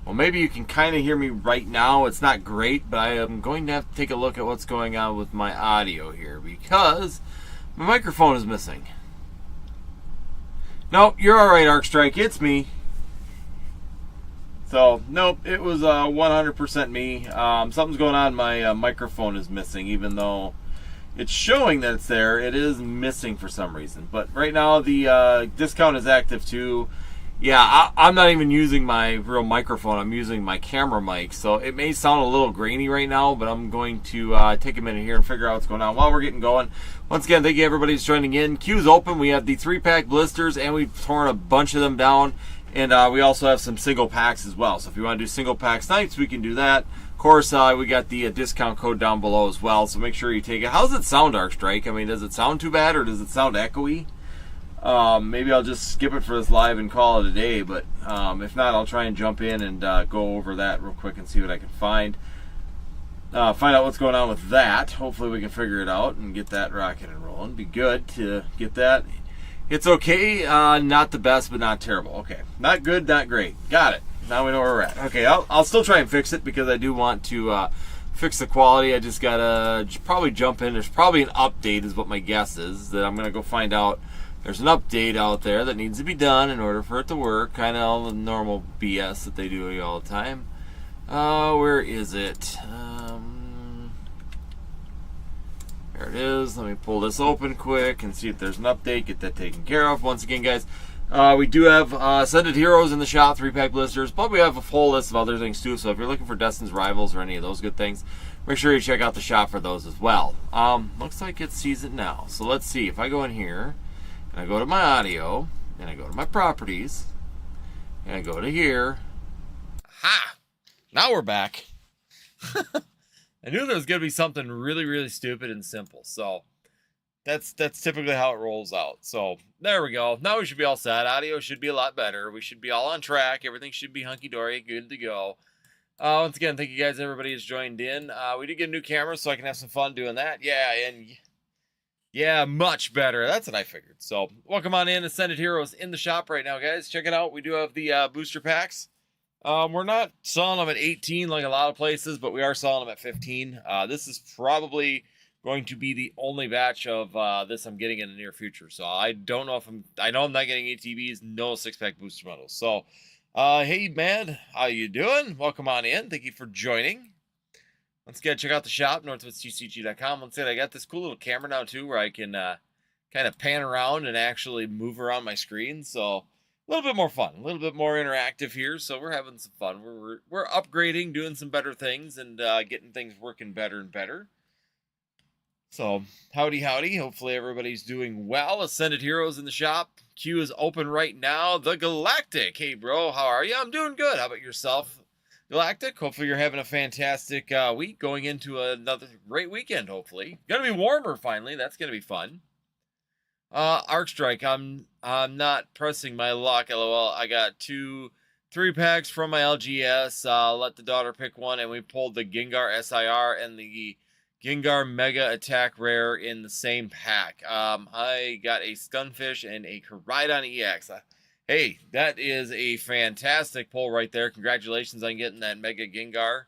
Well, maybe you can kind of hear me right now. It's not great, but I am going to have to take a look at what's going on with my audio here because my microphone is missing. Nope, you're all right, Arcstrike. It's me. So, nope, it was 100% me. Something's going on. My microphone is missing, even though it's showing that it's there. It is missing for some reason. But right now, the discount is active too. Yeah, I'm not even using my real microphone. I'm using my camera mic. So it may sound a little grainy right now, but I'm going to take a minute here and figure out what's going on while we're getting going. Once again, thank you everybody who's joining in. Queue's open. We have the 3-pack blisters, and we've torn a bunch of them down. And we also have some single packs as well. So if you want to do single pack snipes, we can do that. Of course, we got the discount code down below as well. So make sure you take it. How does it sound, Arcstrike? I mean, does it sound too bad or does it sound echoey? Maybe I'll just skip it for this live and call it a day. But if not, I'll try and jump in and go over that real quick and see what I can find. Find out what's going on with that. Hopefully we can figure it out and get that rocking and rolling. Be good to get that. It's okay, not the best, but not terrible. Okay, not good, not great. Got it. Now we know where we're at. Okay, I'll still try and fix it because I do want to fix the quality. I just gotta probably jump in. There's probably an update is what my guess is. That I'm gonna go find out. There's an update out there that needs to be done in order for it to work. Kind of all the normal BS that they do all the time. Where is it? There it is. Let me pull this open quick and see if there's an update. Get that taken care of. Once again, guys, we do have Ascended Heroes in the shop, 3-pack blisters, but we have a full list of other things too. So if you're looking for Destin's Rivals or any of those good things, make sure you check out the shop for those as well. Looks like it sees it now. So let's see. If I go in here and I go to my audio and I go to my properties and I go to here. Ha! Now we're back. I knew there was going to be something really, really stupid and simple. So that's typically how it rolls out. So there we go. Now we should be all set. Audio should be a lot better. We should be all on track. Everything should be hunky-dory, good to go. Once again, thank you guys. Everybody has joined in. We did get a new camera, so I can have some fun doing that. Yeah, much better. That's what I figured. So welcome on in. Ascended Heroes in the shop right now, guys. Check it out. We do have the booster packs. We're not selling them at 18 like a lot of places, but we are selling them at 15. This is probably going to be the only batch of this I'm getting in the near future. So I don't know if I know I'm not getting ATBs, no 6-pack booster medals. So, hey, man, how you doing? Welcome on in. Thank you for joining. Once again, check out the shop, northwestcg.com. Once again, I got this cool little camera now, too, where I can kind of pan around and actually move around my screen. So a little bit more fun, a little bit more interactive here, so we're having some fun. We're upgrading, doing some better things, and getting things working better and better. So, howdy. Hopefully everybody's doing well. Ascended Heroes in the shop. Queue is open right now. The Galactic. Hey, bro, how are you? I'm doing good. How about yourself, Galactic? Hopefully you're having a fantastic week, going into another great weekend, hopefully. Gonna be warmer, finally. That's gonna be fun. Arcstrike, I'm not pressing my luck, lol. I got 3-packs from my LGS, let the daughter pick one, and we pulled the Gengar SIR and the Gengar Mega Attack Rare in the same pack. I got a Stunfish and a Koraidon EX. Hey, that is a fantastic pull right there. Congratulations on getting that Mega Gengar.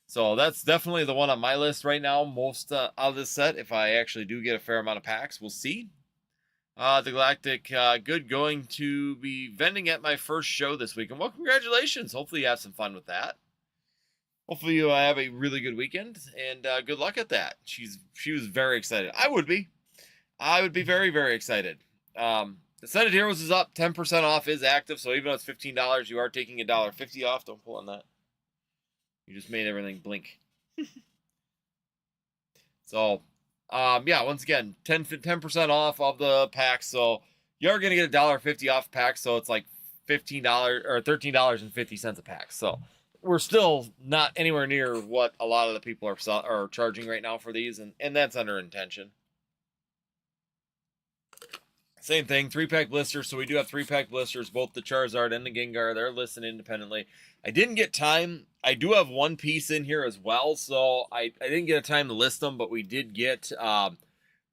So that's definitely the one on my list right now, most out of this set. If I actually do get a fair amount of packs, we'll see. The Galactic, good going to be vending at my first show this weekend. Well, congratulations. Hopefully you have some fun with that. Hopefully you have a really good weekend, and good luck at that. She was very excited. I would be very, very excited. Ascended Heroes is up. 10% off is active, so even though it's $15, you are taking $1.50 off. Don't pull on that. You just made everything blink. So, yeah, once again, 10% off of the pack, so you're going to get $1.50 off pack, so it's like $15 or $13.50 a pack. So we're still not anywhere near what a lot of the people are charging right now for these, and that's under intention. Same thing, 3-pack blisters. So we do have 3-pack blisters, both the Charizard and the Gengar. They're listed independently. I didn't get time. I do have one piece in here as well, so I didn't get a time to list them, but we did get the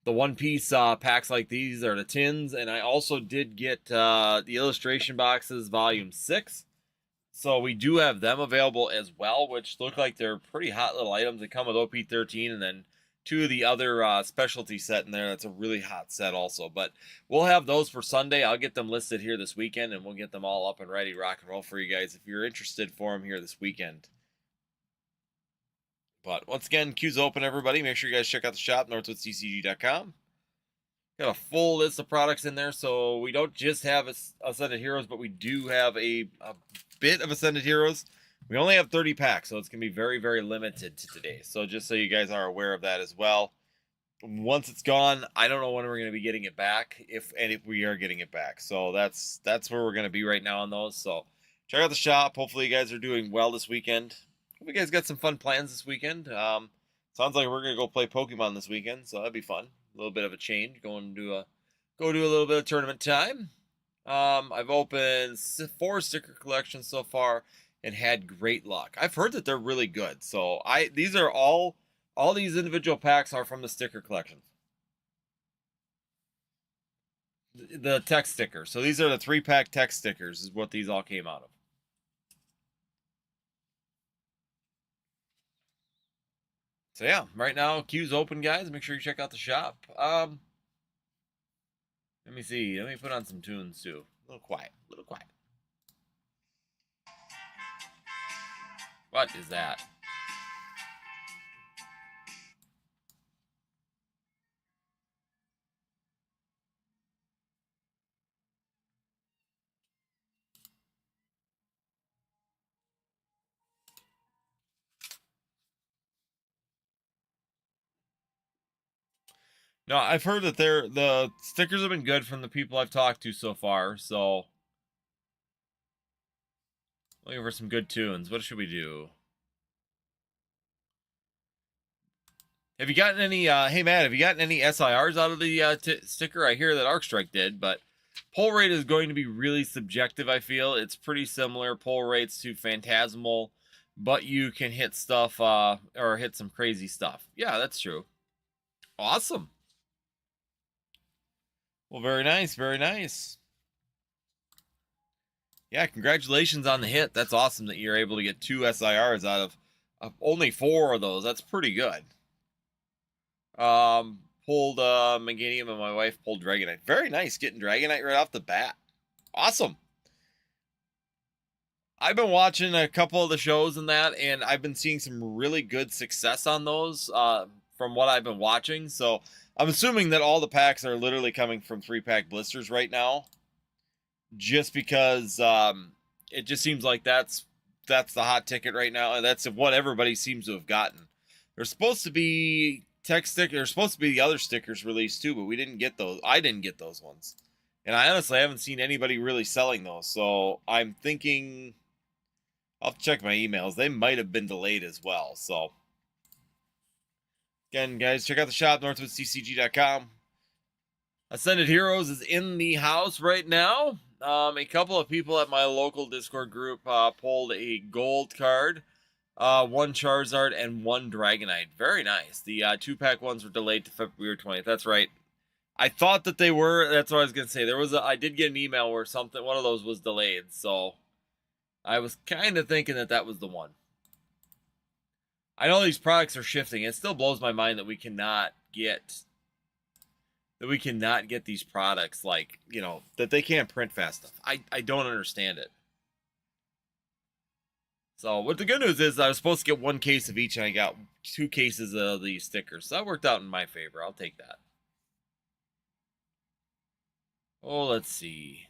one-piece packs like these, or the tins, and I also did get the illustration boxes, volume 6. So we do have them available as well, which look like they're pretty hot little items. They come with OP13 and then two of the other specialty set in there. That's a really hot set also. But we'll have those for Sunday. I'll get them listed here this weekend, and we'll get them all up and ready, rock and roll for you guys if you're interested for them here this weekend. But once again, queue's open, everybody. Make sure you guys check out the shop, northwoodscg.com. Got a full list of products in there, so we don't just have Ascended Heroes, but we do have a bit of Ascended Heroes. We only have 30 packs, so it's going to be very, very limited to today. So just so you guys are aware of that as well. Once it's gone, I don't know when we're going to be getting it back, if we are getting it back. So that's where we're going to be right now on those. So check out the shop. Hopefully you guys are doing well this weekend. Hope you guys got some fun plans this weekend. Sounds like we're going to go play Pokemon this weekend, so that'd be fun. A little bit of a change, go do a little bit of tournament time. I've opened 4 sticker collections so far and had great luck. I've heard that they're really good. So these are all these individual packs are from the sticker collections. The text stickers. So these are the 3-pack text stickers is what these all came out of. So yeah, right now queue's open, guys. Make sure you check out the shop. Let me see. Let me put on some tunes too. A little quiet. A little quiet. What is that? No, I've heard that the stickers have been good from the people I've talked to so far. So looking for some good tunes. What should we do? Have you gotten any? Hey Matt, have you gotten any SIRs out of the sticker? I hear that Arcstrike did, but pull rate is going to be really subjective. I feel it's pretty similar pull rates to Phantasmal, but you can hit stuff or hit some crazy stuff. Yeah, that's true. Awesome. Well, very nice, very nice. Yeah, congratulations on the hit. That's awesome that you're able to get 2 SIRs out of only 4 of those. That's pretty good. Pulled Meganium and my wife pulled Dragonite. Very nice, getting Dragonite right off the bat. Awesome. I've been watching a couple of the shows and that, and I've been seeing some really good success on those from what I've been watching. So I'm assuming that all the packs are literally coming from 3-pack blisters right now, just because it just seems like that's the hot ticket right now, and that's what everybody seems to have gotten. There's supposed to be text sticker. There's supposed to be the other stickers released too, but we didn't get those. I didn't get those ones, and I honestly haven't seen anybody really selling those. So I'm thinking I'll have to check my emails. They might have been delayed as well. So again, guys, check out the shop, northwoodscg.com. Ascended Heroes is in the house right now. A couple of people at my local Discord group pulled a gold card, 1 Charizard, and 1 Dragonite. Very nice. The 2-pack ones were delayed to February 20th. That's right. I thought that they were. That's what I was gonna say. I did get an email where one of those was delayed. So I was kind of thinking that was the one. I know these products are shifting. It still blows my mind that we cannot get these products, like, you know, that they can't print fast enough. I don't understand it. So what the good news is, I was supposed to get 1 case of each, and I got 2 cases of these stickers. So that worked out in my favor. I'll take that. Oh, let's see.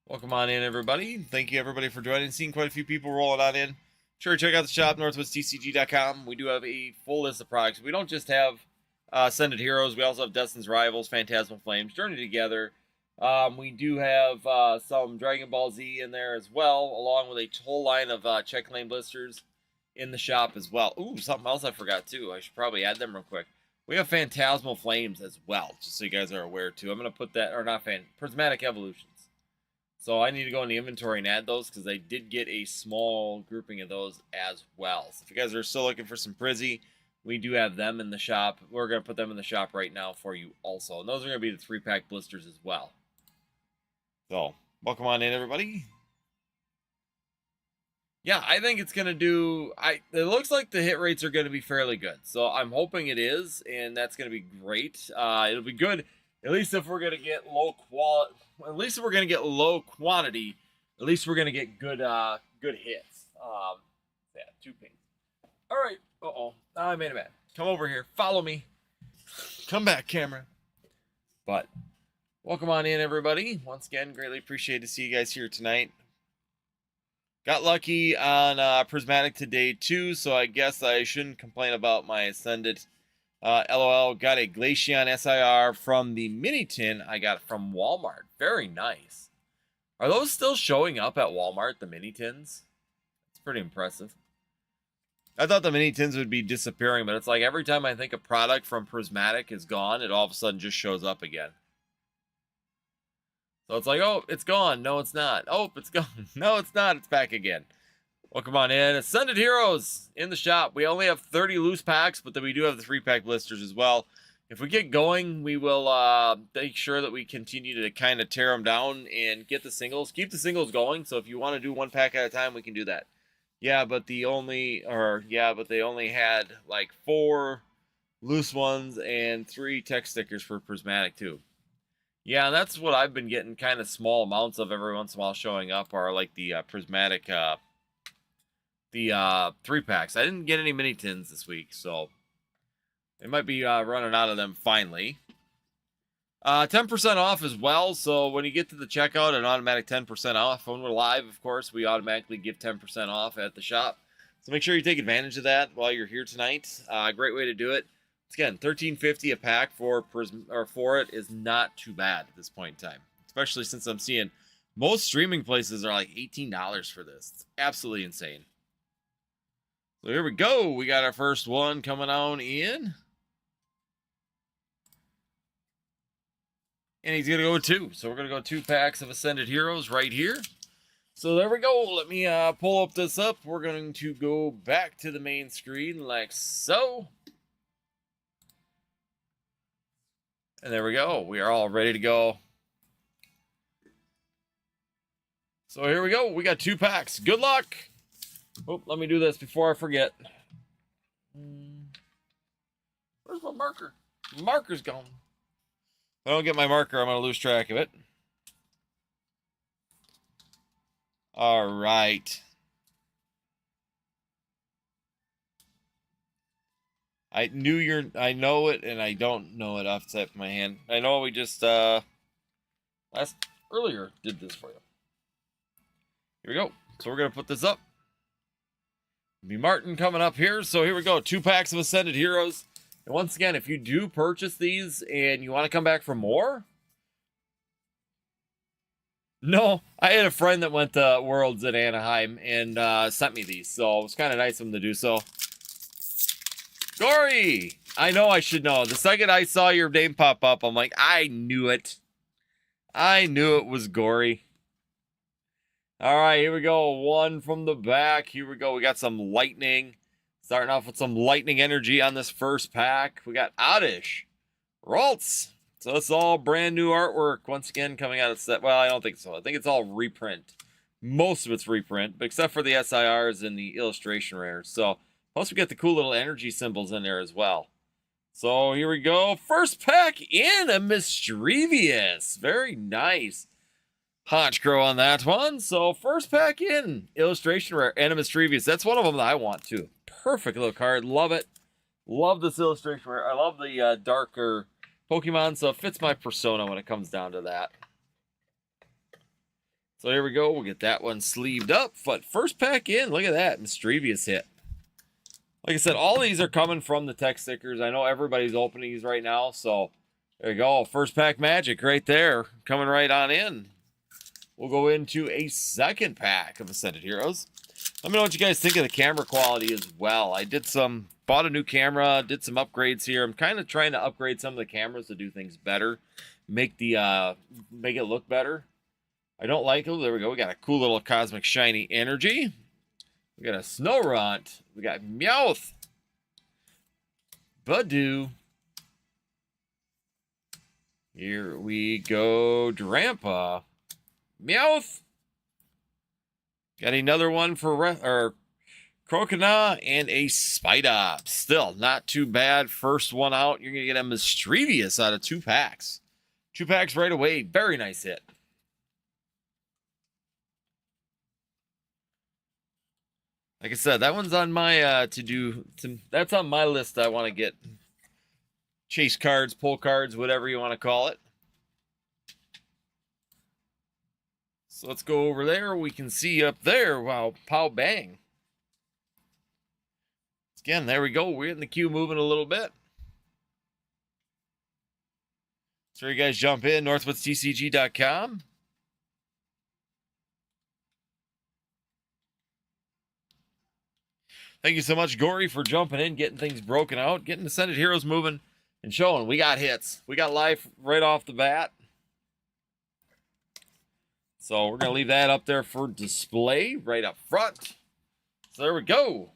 Welcome on in, everybody. Thank you, everybody, for joining. Seeing quite a few people rolling on in. Sure, check out the shop, northwoodscg.com. We do have a full list of products. We don't just have Ascended Heroes. We also have Destin's Rivals, Phantasmal Flames, Journey Together. We do have some Dragon Ball Z in there as well, along with a whole line of check lane blisters in the shop as well. Ooh, something else I forgot, too. I should probably add them real quick. We have Phantasmal Flames as well, just so you guys are aware, too. I'm going to put that, or not Prismatic Evolutions. So I need to go in the inventory and add those, because I did get a small grouping of those as well. So if you guys are still looking for some Prizzy, we do have them in the shop. We're going to put them in the shop right now for you also. And those are going to be the 3-pack blisters as well. So, welcome on in, everybody. Yeah, I think it's gonna do. It looks like the hit rates are gonna be fairly good, so I'm hoping it is, and that's gonna be great. It'll be good, at least if we're gonna get low quality. At least if we're gonna get low quantity, at least we're gonna get good hits. Yeah, 2 pings. All right. I made a man. Come over here. Follow me. Come back, camera. But welcome on in, everybody. Once again, greatly appreciate to see you guys here tonight. Got lucky on Prismatic today too, so I guess I shouldn't complain about my Ascendant. LOL, got a Glaceon SIR from the mini tin I got from Walmart. Very nice. Are those still showing up at Walmart, the mini tins? It's pretty impressive. I thought the mini tins would be disappearing, but it's like every time I think a product from Prismatic is gone, it all of a sudden just shows up again. So it's like, oh, it's gone. No, it's not. Oh, it's gone. No, it's not. It's back again. Welcome on in. Ascended Heroes in the shop. We only have 30 loose packs, but then we do have the 3-pack blisters as well. If we get going, we will make sure that we continue to kind of tear them down and get the singles. Keep the singles going. So if you want to do 1 pack at a time, we can do that. Yeah, but they only had like 4 loose ones and 3 tech stickers for Prismatic too. Yeah, that's what I've been getting kind of small amounts of every once in a while showing up are like the Prismatic, the 3-packs. I didn't get any mini tins this week, so they might be running out of them finally. 10% off as well, so when you get to the checkout, an automatic 10% off. When we're live, of course, we automatically give 10% off at the shop. So make sure you take advantage of that while you're here tonight. Great way to do it. Again, $13.50 a pack for it is not too bad at this point in time, especially since I'm seeing most streaming places are like $18 for this. It's absolutely insane. So here we go. We got our first one coming on in. And he's going to go with 2. So we're going to go 2 packs of Ascended Heroes right here. So there we go. Let me pull up this up. We're going to go back to the main screen like so. And there we go. We are all ready to go. So here we go. We got 2 packs. Good luck. Oh, let me do this before I forget. Where's my marker? My marker's gone. If I don't get my marker, I'm going to lose track of it. All right. I know it, and I don't know it off the top of my hand. I know we just, earlier did this for you. Here we go. So we're going to put this up. Be Martin coming up here. So here we go. 2 packs of Ascended Heroes. And once again, if you do purchase these and you want to come back for more. No, I had a friend that went to Worlds at Anaheim and sent me these. So it was kind of nice of him to do so. Gory! I know I should know. The second I saw your name pop up, I'm like, I knew it. I knew it was Gory. All right, here we go. 1 from the back. Here we go. We got some lightning. Starting off with some lightning energy on this first pack. We got Oddish. Ralts. So it's all brand new artwork. Once again, coming out of set. Well, I don't think so. I think it's all reprint. Most of it's reprint, but except for the SIRs and the illustration rares. So, plus we get the cool little energy symbols in there as well. So here we go. First pack in a Mischievous. Very nice. Honchcrow on that one. So first pack in illustration rare and a Mischievous. That's one of them that I want too. Perfect little card. Love it. Love this illustration rare. I love the darker Pokemon, so it fits my persona when it comes down to that. So here we go. We'll get that one sleeved up. But first pack in. Look at that. Mischievous hit. Like I said, all these are coming from the tech stickers. I know everybody's opening these right now. So there you go. First pack magic right there. Coming right on in. We'll go into a second pack of Ascended Heroes. Let me know what you guys think of the camera quality as well. I bought a new camera, did some upgrades here. I'm kind of trying to upgrade some of the cameras to do things better. Make it look better. I don't like it. There we go. We got a cool little Cosmic Shiny Energy. We got a Snorunt. We got Meowth. Badoo. Here we go, Drampa. Meowth. Got another one for Crocodile and a Spider. Still not too bad. First one out. You're going to get a Mischievous out of 2 packs. 2 packs right away. Very nice hit. Like I said, that one's on my that's on my list. I want to get chase cards, pull cards, whatever you want to call it. So let's go over there. We can see up there. Wow, pow bang. Again, there we go. We're getting the queue moving a little bit. So you guys jump in, northwoodstcg.com. Thank you so much, Gory, for jumping in, getting things broken out, getting the Ascended Heroes moving and showing. We got hits. We got life right off the bat. So we're going to leave that up there for display right up front. So there we go.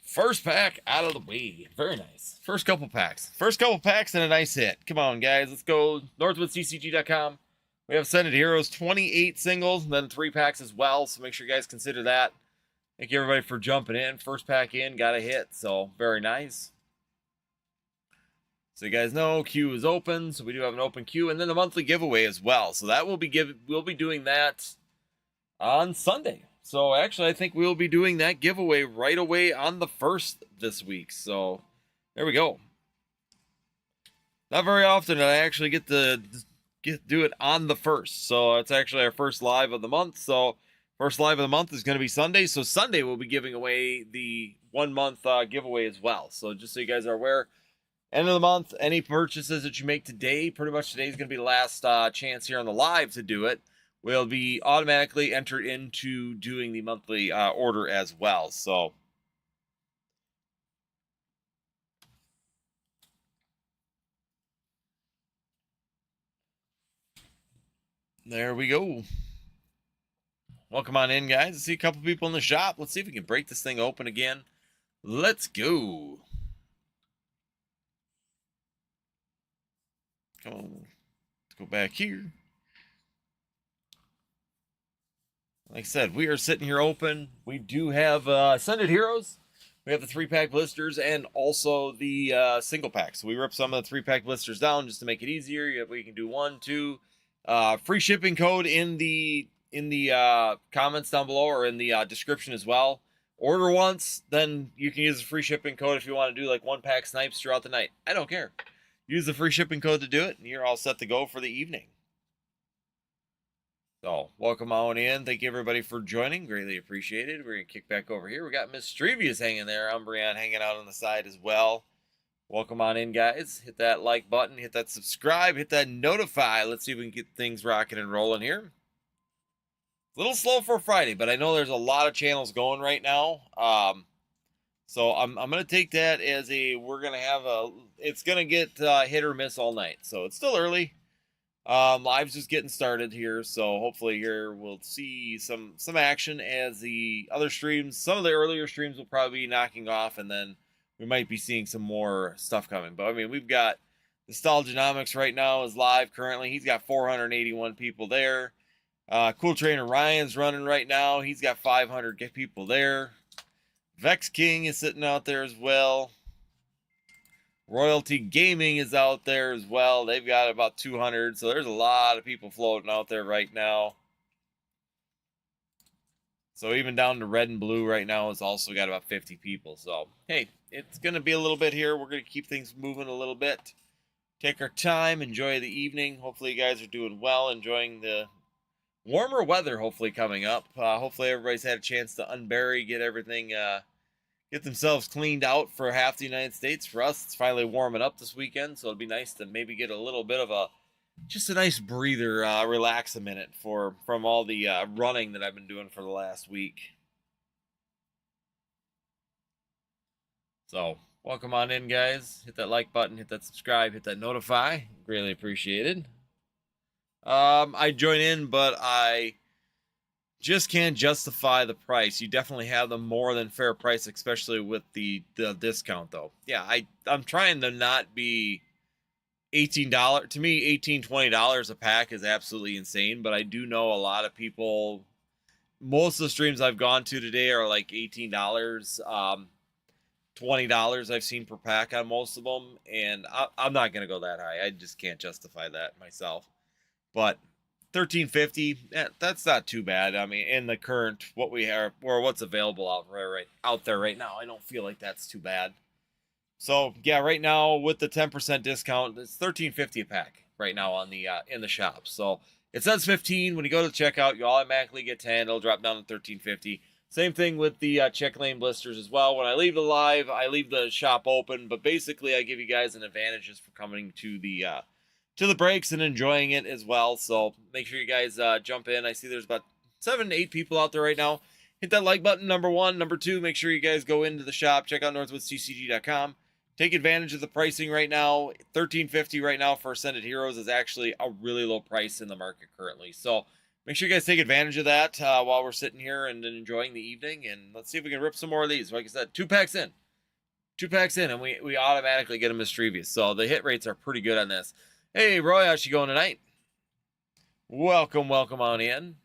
First pack out of the way. Very nice. First couple packs. First couple packs and a nice hit. Come on, guys. Let's go. northwoodccg.com. We have Ascended Heroes, 28 singles, and then 3 packs as well. So make sure you guys consider that. Thank you, everybody, for jumping in. First pack in, got a hit. So very nice. So you guys know, queue is open. So we do have an open queue. And then the monthly giveaway as well. So that we'll be doing that on Sunday. So actually, I think we'll be doing that giveaway right away on the 1st this week. So there we go. Not very often that I actually get to do it on the 1st. So it's actually our first live of the month. So first live of the month is going to be Sunday. So Sunday we'll be giving away the 1 month giveaway as well. So just so you guys are aware, end of the month, any purchases that you make today, pretty much today is going to be the last chance here on the live to do it, will be automatically entered into doing the monthly order as well. So there we go. Welcome on in, guys. I see a couple people in the shop. Let's see if we can break this thing open again. Let's go. Come on. Let's go back here. Like I said, we are sitting here open. We do have Ascended Heroes. We have the 3-pack blisters and also the single pack. So we ripped some of the 3-pack blisters down just to make it easier. We can do 1, 2. Free shipping code in the comments down below or in the description as well. Order once, then you can use the free shipping code if you want to do like 1-pack snipes throughout the night. I don't care. Use the free shipping code to do it, and you're all set to go for the evening. So, welcome on in. Thank you, everybody, for joining. Greatly appreciated. We're going to kick back over here. We got Mischievous hanging there. Umbreon hanging out on the side as well. Welcome on in, guys. Hit that like button. Hit that subscribe. Hit that notify. Let's see if we can get things rocking and rolling here. A little slow for Friday, but I know there's a lot of channels going right now. So I'm going to take that as it's going to get hit or miss all night. So it's still early. Live's just getting started here, so hopefully here we'll see some action as the other streams. Some of the earlier streams will probably be knocking off, and then we might be seeing some more stuff coming. But I mean, we've got Nostalgianomics right now is live currently. He's got 481 people there. Cool Trainer Ryan's running right now. He's got 500 people there. Vex King is sitting out there as well. Royalty Gaming is out there as well. They've got about 200. So there's a lot of people floating out there right now. So even down to red and blue right now has also got about 50 people. So, hey, it's going to be a little bit here. We're going to keep things moving a little bit. Take our time. Enjoy the evening. Hopefully you guys are doing well. Enjoying the warmer weather hopefully coming up. Hopefully everybody's had a chance to unbury, get everything... get themselves cleaned out for half the United States. For us, it's finally warming up this weekend, so it'd be nice to maybe get a little bit of just a nice breather, relax a minute from all the running that I've been doing for the last week. So, welcome on in, guys. Hit that like button, hit that subscribe, hit that notify. Greatly appreciated. I join in, but I just can't justify the price. You definitely have the more than fair price, especially with the discount, though. Yeah, I'm trying to not be $18 to me, $18-$20 a pack is absolutely insane, but I do know a lot of people, most of the streams I've gone to today are like $18, $20 I've seen per pack on most of them, and I'm not going to go that high. I just can't justify that myself. But $13.50, that's not too bad. I mean, in the current what we have or what's available out there right now, I don't feel like that's too bad. So yeah, right now with the 10% discount, it's $13.50 a pack right now on the in the shop. So it says 15 when you go to checkout, you automatically get 10. It'll drop down to $13.50. Same thing with the check lane blisters as well. When I leave the live, I leave the shop open, but basically I give you guys an advantage just for coming to the breaks and enjoying it as well. So make sure you guys jump in. I see there's about 7 to 8 people out there right now. Hit that like button, number one. Number two, make sure you guys go into the shop. Check out northwoodstcg.com. Take advantage of the pricing right now. $13.50 right now for Ascended Heroes is actually a really low price in the market currently. So make sure you guys take advantage of that while we're sitting here and enjoying the evening. And let's see if we can rip some more of these. Like I said, 2 packs in. 2 packs in, and we automatically get a mischievous. So the hit rates are pretty good on this. Hey, Roy, how's you going tonight? Welcome on in.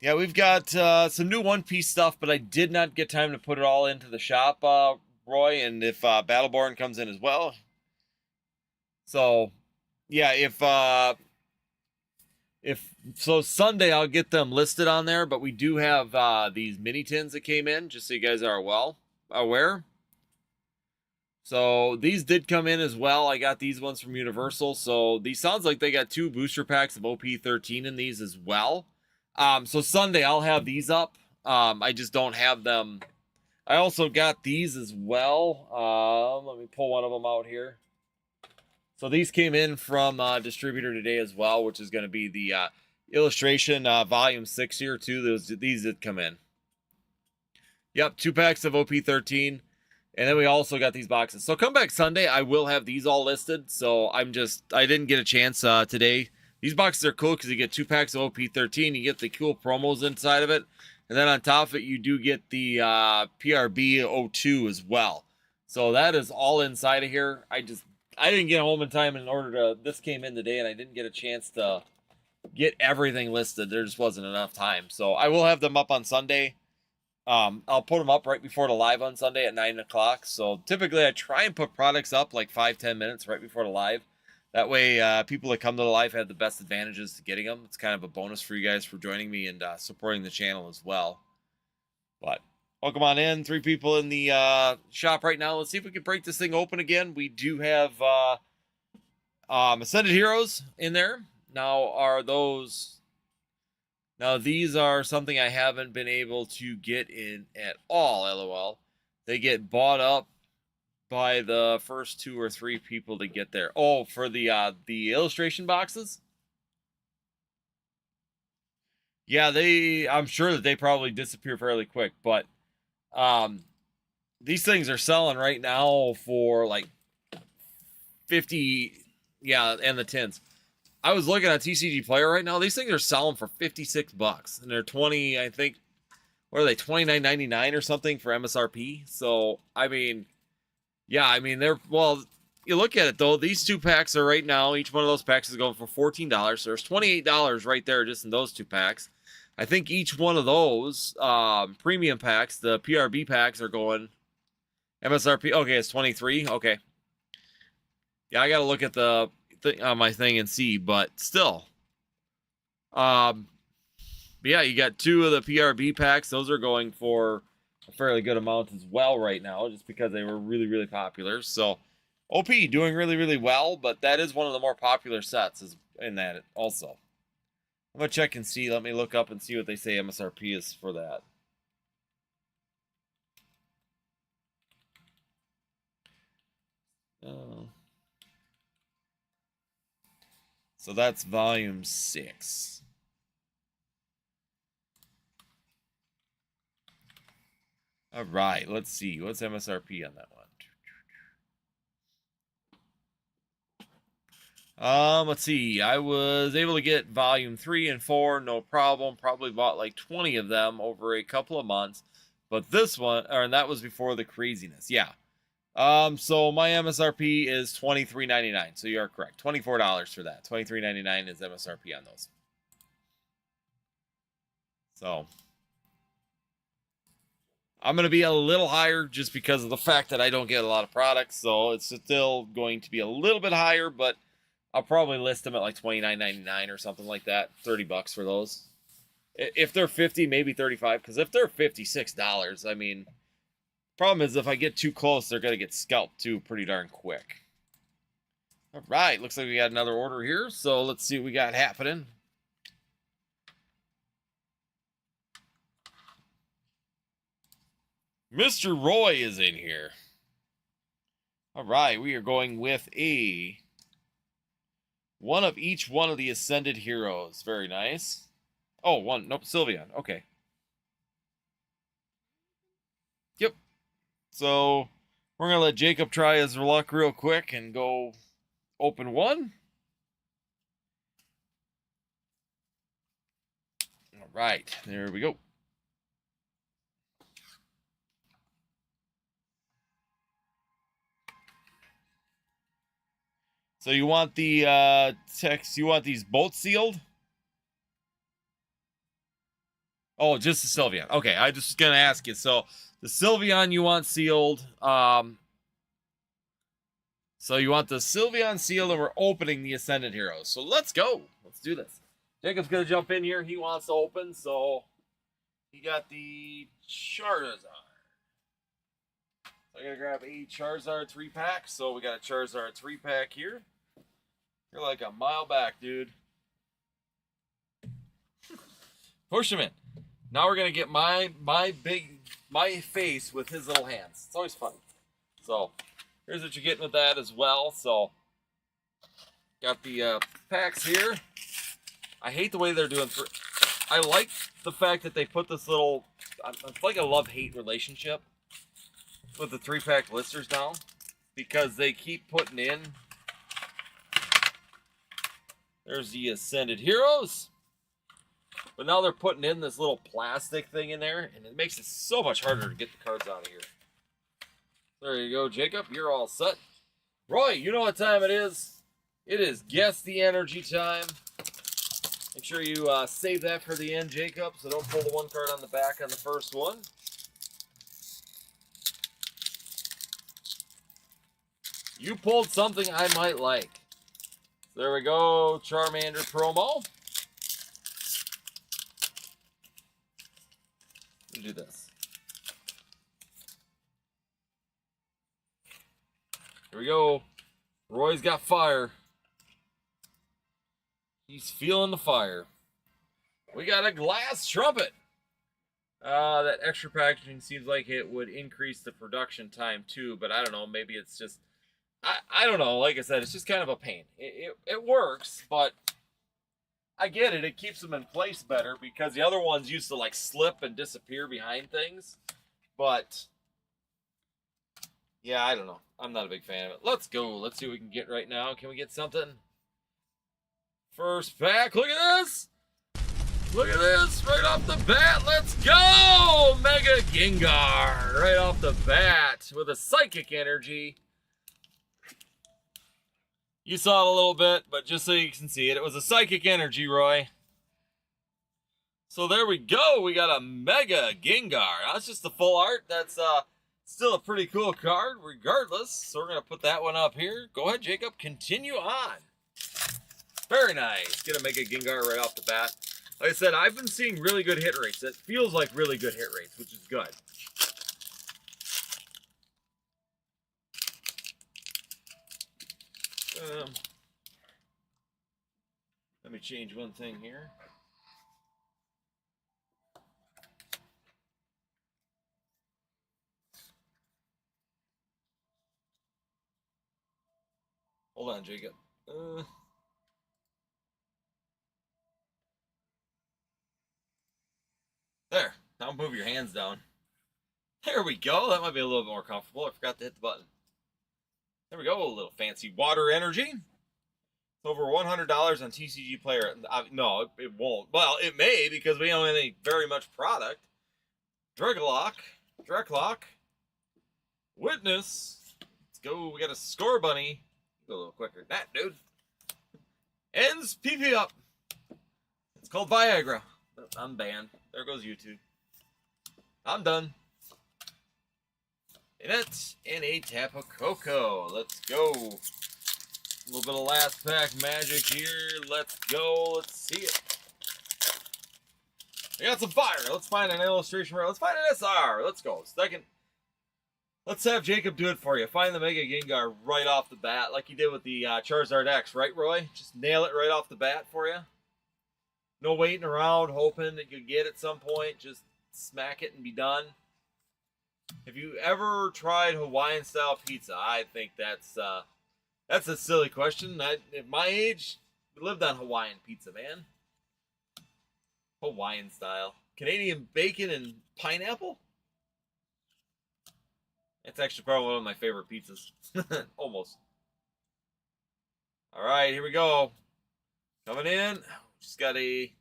Yeah, we've got some new One Piece stuff, but I did not get time to put it all into the shop, Roy, and if Battleborn comes in as well. So, yeah, if so Sunday I'll get them listed on there, but we do have these mini tins that came in, just so you guys are aware. So these did come in as well. I got these ones from Universal. So these sounds like they got 2 booster packs of OP13 in these as well. So Sunday I'll have these up. I just don't have them. I also got these as well. Let me pull one of them out here. So these came in from distributor today as well, which is going to be the illustration volume 6 here too. These did come in. Yep, 2 packs of OP13. And then we also got these boxes. So come back Sunday, I will have these all listed. So I didn't get a chance today. These boxes are cool because you get 2 packs of OP13. You get the cool promos inside of it. And then on top of it, you do get the PRB 02 as well. So that is all inside of here. I didn't get home in time in order to, this came in today and I didn't get a chance to get everything listed. There just wasn't enough time. So I will have them up on Sunday. I'll put them up right before the live on Sunday at 9 o'clock. So typically I try and put products up like 5-10 minutes right before the live. That way people that come to the live have the best advantages to getting them. It's kind of a bonus for you guys for joining me and supporting the channel as well. But welcome on in. 3 people in the shop right now. Let's see if we can break this thing open again. We do have Ascended Heroes in there. Now, these are something I haven't been able to get in at all, LOL. They get bought up by the first 2 or 3 people to get there. Oh, for the illustration boxes? Yeah, I'm sure that they probably disappear fairly quick, but these things are selling right now for like 50, yeah, and the tins. I was looking at TCG Player right now. These things are selling for $56, and they're 20. I think, what are they? $29.99 or something for MSRP. So I mean, yeah, I mean well. You look at it though. These 2 packs are right now. Each one of those packs is going for $14. So there's $28 right there just in those 2 packs. I think each one of those premium packs, the PRB packs, are going MSRP. Okay, it's 23. Okay. Yeah, I got to look at the on my thing and see, but still. But yeah, you got 2 of the PRB packs. Those are going for a fairly good amount as well right now, just because they were really, really popular. So OP doing really, really well, but that is one of the more popular sets in that also. I'm going to check and see. Let me look up and see what they say MSRP is for that. So that's volume 6. All right, let's see. What's MSRP on that one? Let's see. I was able to get volume 3 and 4, no problem. Probably bought like 20 of them over a couple of months. But this one, and that was before the craziness. Yeah. So my MSRP is $23.99. So you are correct. $24 for that. $23.99 is MSRP on those. So I'm going to be a little higher just because of the fact that I don't get a lot of products. So it's still going to be a little bit higher, but I'll probably list them at like $29.99 or something like that. $30 for those. If they're 50, maybe 35. Because if they're $56, I mean, problem is if I get too close, they're going to get scalped too pretty darn quick. All right, looks like we got another order here. So let's see what we got happening. Mr. Roy is in here. All right, we are going with one of each one of the Ascended Heroes. Very nice. Oh, one. Nope, Sylveon. Okay. Yep. So we're going to let Jacob try his luck real quick and go open one. All right, there we go. So you want the text, you want these both sealed? Oh, just the Sylveon. Okay, I just was going to ask you. So the Sylveon you want sealed. So you want the Sylveon sealed, and we're opening the Ascended Heroes. So let's go. Let's do this. Jacob's going to jump in here. He wants to open, so he got the Charizard. So I got to grab a Charizard 3-pack. So we got a Charizard 3-pack here. You're like a mile back, dude. Push him in. Now we're going to get my face with his little hands. It's always fun. So here's what you're getting with that as well. So got the packs here. I hate the way they're doing. I like the fact that they put this little, it's like a love-hate relationship with the 3-pack blisters down, because they keep putting in. There's the Ascended Heroes. But now they're putting in this little plastic thing in there, and it makes it so much harder to get the cards out of here. There you go, Jacob. You're all set. Roy, you know what time it is. It is Guess the Energy time. Make sure you save that for the end, Jacob, so don't pull the one card on the back on the first one. You pulled something I might like. So there we go, Charmander promo. Let me do this. Here we go. Roy's got fire. He's feeling the fire. We got a glass trumpet. That extra packaging seems like it would increase the production time too, but I don't know. Maybe it's just, I don't know. Like I said, it's just kind of a pain. It works, but I get it. It keeps them in place better, because the other ones used to like slip and disappear behind things. But yeah, I don't know. I'm not a big fan of it. Let's go. Let's see what we can get right now. Can we get something? First pack. Look at this. Look at this. Right off the bat. Let's go. Mega Gengar. Right off the bat with a Psychic Energy. You saw it a little bit, but just so you can see it, it was a Psychic Energy, Roy. So there we go. We got a Mega Gengar. That's just the full art. That's still a pretty cool card regardless. So we're going to put that one up here. Go ahead, Jacob. Continue on. Very nice. Get a Mega Gengar right off the bat. Like I said, I've been seeing really good hit rates. It feels like really good hit rates, which is good. Let me change one thing here. Hold on, Jacob. There. Now move your hands down. There we go. That might be a little bit more comfortable. I forgot to hit the button. There we go. A little fancy water energy. It's over $100 on TCG Player. No, it won't. Well, it may, because we don't have any very much product. Dreglock. Witness. Let's go. We got a score bunny. Go a little quicker than that, dude. Ends PP up. It's called Viagra. I'm banned. There goes YouTube. I'm done. And it's in a tap of cocoa. Let's go. A little bit of last pack magic here. Let's go. Let's see it. I got some fire. Let's find an illustration. Let's find an SR. Let's go. Second. Let's have Jacob do it for you. Find the Mega Gengar right off the bat, like you did with the Charizard X, right, Roy? Just nail it right off the bat for you. No waiting around, hoping that you get at some point. Just smack it and be done. Have you ever tried Hawaiian-style pizza? I think that's a silly question. At my age, we lived on Hawaiian pizza, man. Hawaiian style. Canadian bacon and pineapple? It's actually probably one of my favorite pizzas. Almost. Alright, here we go. Coming in. Just got a...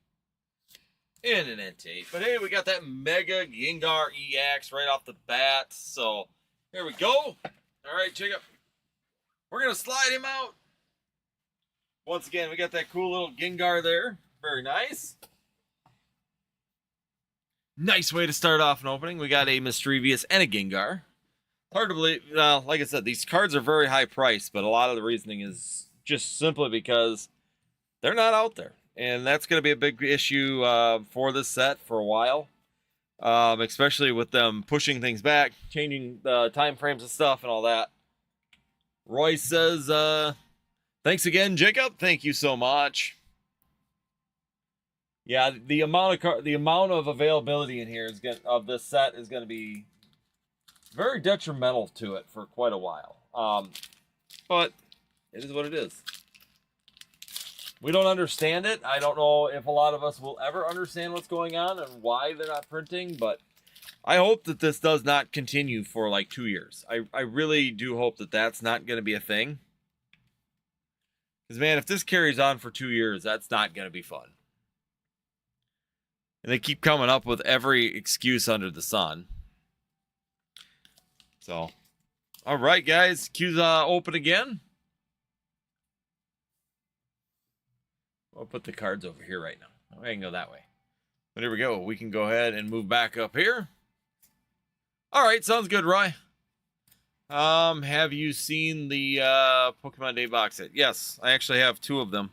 in an end tape. But hey, we got that Mega Gengar EX right off the bat. So, here we go. Alright, check out. We're going to slide him out. Once again, we got that cool little Gengar there. Very nice. Nice way to start off an opening. We got a Mischievous and a Gengar. Hard to believe. Like I said, these cards are very high priced, but a lot of the reasoning is just simply because they're not out there. And that's going to be a big issue for this set for a while. Especially with them pushing things back, changing the time frames and stuff and all that. Roy says, thanks again, Jacob. Thank you so much. Yeah, the amount of availability in here of this set is going to be very detrimental to it for quite a while. But it is what it is. We don't understand it. I don't know if a lot of us will ever understand what's going on and why they're not printing, but I hope that this does not continue for like 2 years. I really do hope that that's not going to be a thing. Because, man, if this carries on for 2 years, that's not going to be fun. And they keep coming up with every excuse under the sun. So, all right, guys. Queue's open again. I'll put the cards over here right now. I can go that way. But here we go. We can go ahead and move back up here. All right, sounds good, Roy. Have you seen the Pokemon Day box set? Yes, I actually have 2 of them.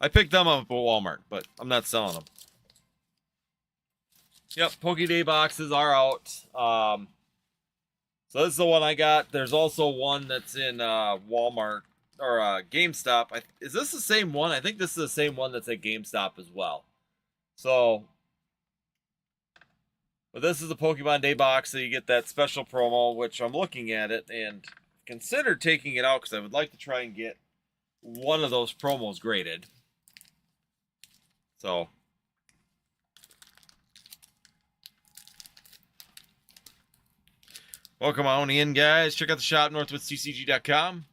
I picked them up at Walmart, but I'm not selling them. Yep, Poke Day boxes are out. So this is the one I got. There's also one that's in Walmart or GameStop. Is this the same one? I think this is the same one that's at GameStop as well. So, but this is the Pokemon Day box, so you get that special promo, which I'm looking at it and consider taking it out because I would like to try and get one of those promos graded. So, welcome on in, guys. Check out the shop, northwoodstcg.com.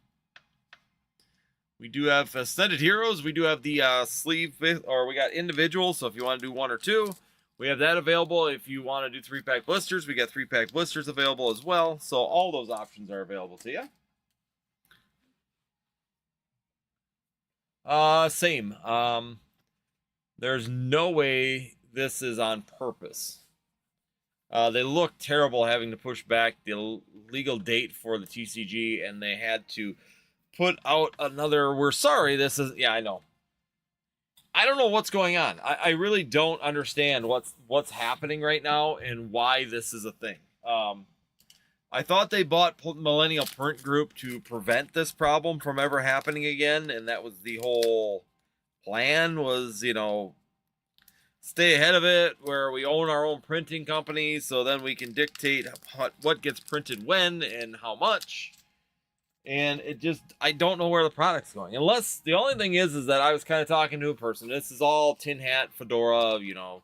We do have Ascended Heroes. We do have the sleeve, or we got individuals. So if you want to do 1 or 2, we have that available. If you want to do 3-pack blisters, we got 3-pack blisters available as well. So all those options are available to you. Same. There's no way this is on purpose. They look terrible having to push back the legal date for the TCG, and they had to put out another, we're sorry, this is, yeah, I know. I don't know what's going on. I really don't understand what's happening right now and why this is a thing. I thought they bought Millennial Print Group to prevent this problem from ever happening again, and that was the whole plan was, you know, stay ahead of it, where we own our own printing company, so then we can dictate what gets printed when and how much. And it just, I don't know where the product's going. Unless, the only thing is that I was kind of talking to a person. This is all tin hat, fedora, you know,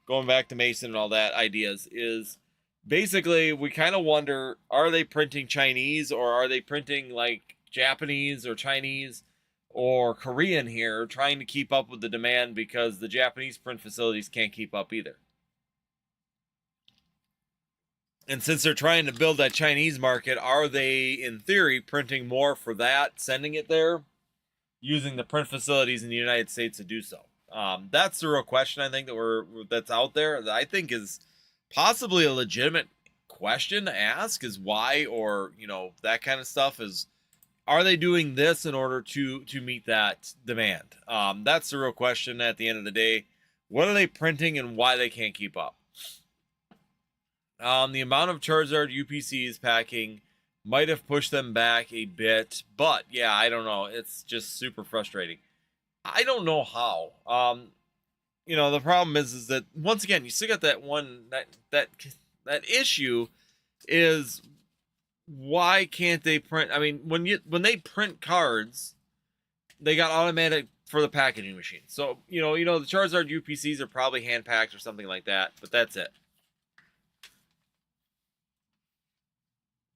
going back to Mason and all that ideas, is basically we kind of wonder, are they printing Chinese or are they printing like Japanese or Chinese or Korean here, trying to keep up with the demand because the Japanese print facilities can't keep up either. And since they're trying to build that Chinese market, are they, in theory, printing more for that, sending it there, using the print facilities in the United States to do so? That's the real question I think that's out there that I think is possibly a legitimate question to ask, is why, or that kind of stuff, is are they doing this in order to meet that demand? That's the real question at the end of the day. What are they printing and why they can't keep up? The amount of Charizard UPCs packing might have pushed them back a bit, but yeah, I don't know. It's just super frustrating. I don't know how. The problem is that once again, you still got that one that issue is, why can't they print? I mean, when they print cards, they got automatic for the packaging machine. So the Charizard UPCs are probably hand packed or something like that, but that's it.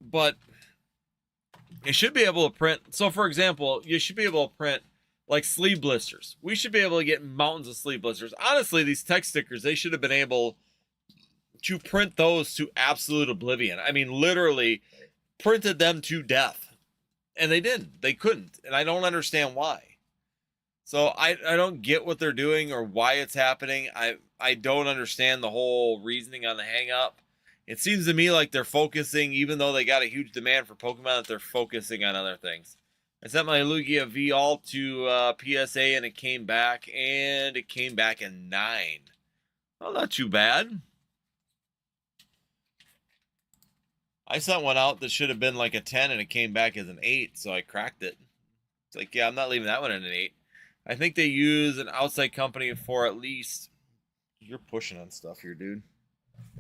But you should be able to print. So, for example, you should be able to print like sleeve blisters. We should be able to get mountains of sleeve blisters. Honestly, these text stickers, they should have been able to print those to absolute oblivion. I mean, literally printed them to death. And they didn't. They couldn't. And I don't understand why. So I don't get what they're doing or why it's happening. I don't understand the whole reasoning on the hang up. It seems to me like they're focusing, even though they got a huge demand for Pokemon, that they're focusing on other things. I sent my Lugia V-Alt to PSA, and it came back a 9. Well, not too bad. I sent one out that should have been like a 10, and it came back as an 8, so I cracked it. It's like, yeah, I'm not leaving that one at an 8. I think they use an outside company for at least... You're pushing on stuff here, dude.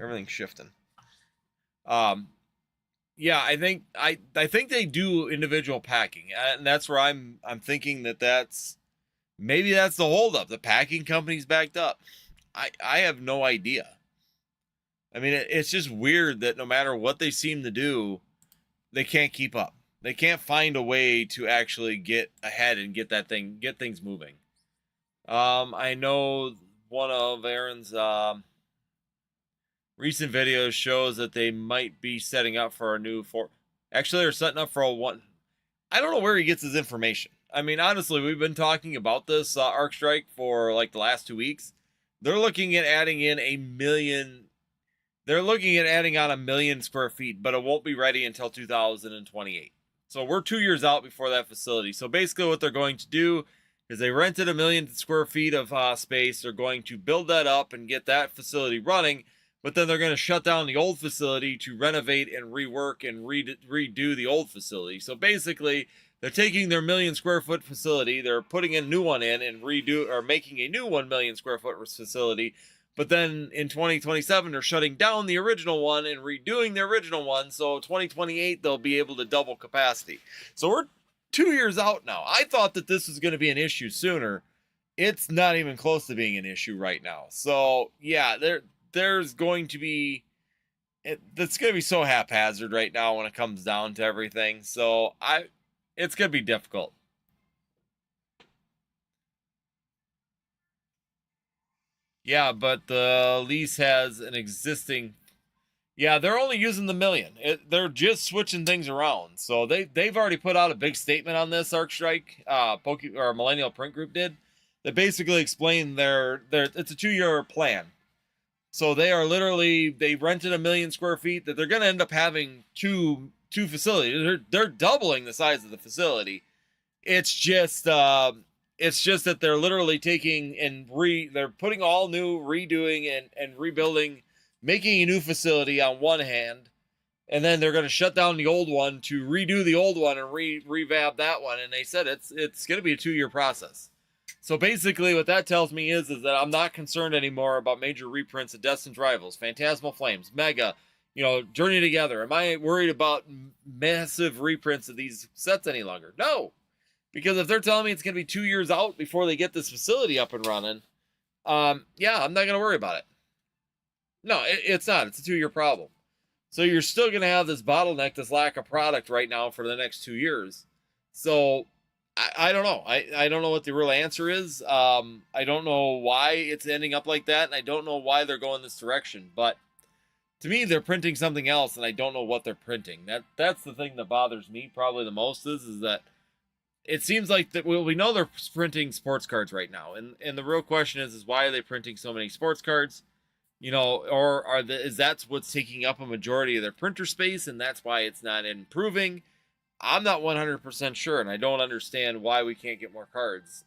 Everything's shifting. Yeah, I think they do individual packing, and that's where I'm thinking that's maybe that's the holdup. The packing company's backed up. I have no idea. I mean, it's just weird that no matter what they seem to do, they can't keep up. They can't find a way to actually get ahead and get things moving. I know one of Aaron's recent videos shows that they might be setting up for a new actually, they're setting up for a one. I don't know where he gets his information. I mean, honestly, we've been talking about this Arc Strike for like the last 2 weeks. They're looking at adding in 1 million. They're looking at adding on 1 million square feet, but it won't be ready until 2028. So we're 2 years out before that facility. So basically what they're going to do is they rented 1 million square feet of space. They're going to build that up and get that facility running. But then they're going to shut down the old facility to renovate and rework and redo the old facility. So basically, they're taking their 1 million square foot facility, they're putting a new one in and making a new 1 million square foot facility. But then in 2027, they're shutting down the original one and redoing the original one. So 2028, they'll be able to double capacity. So we're 2 years out now. I thought that this was going to be an issue sooner. It's not even close to being an issue right now. So yeah, there's going to be, it's going to be so haphazard right now when it comes down to everything. So it's going to be difficult. Yeah, but the lease has an existing. Yeah, they're only using the 1 million. They're just switching things around. So they've already put out a big statement on this. Arc Strike, Millennial Print Group did. They basically explained it's a 2-year plan. So they rented 1 million square feet that they're going to end up having two facilities. They're doubling the size of the facility. It's just that they're literally taking and they're putting all new, redoing and rebuilding, making a new facility on one hand, and then they're going to shut down the old one to redo the old one and revamp that one. And they said it's going to be a 2-year process. So basically what that tells me is that I'm not concerned anymore about major reprints of Destined Rivals, Phantasmal Flames, Mega, Journey Together. Am I worried about massive reprints of these sets any longer? No. Because if they're telling me it's going to be 2 years out before they get this facility up and running, yeah, I'm not going to worry about it. No, it's not. It's a 2-year problem. So you're still going to have this bottleneck, this lack of product right now for the next 2 years. So I don't know. I don't know what the real answer is. I don't know why it's ending up like that, and I don't know why they're going this direction. But to me, they're printing something else, and I don't know what they're printing. That's the thing that bothers me probably the most is that it seems like that we know they're printing sports cards right now, and the real question is why are they printing so many sports cards? You know, or is that what's taking up a majority of their printer space, and that's why it's not improving? I'm not 100% sure, and I don't understand why we can't get more cards.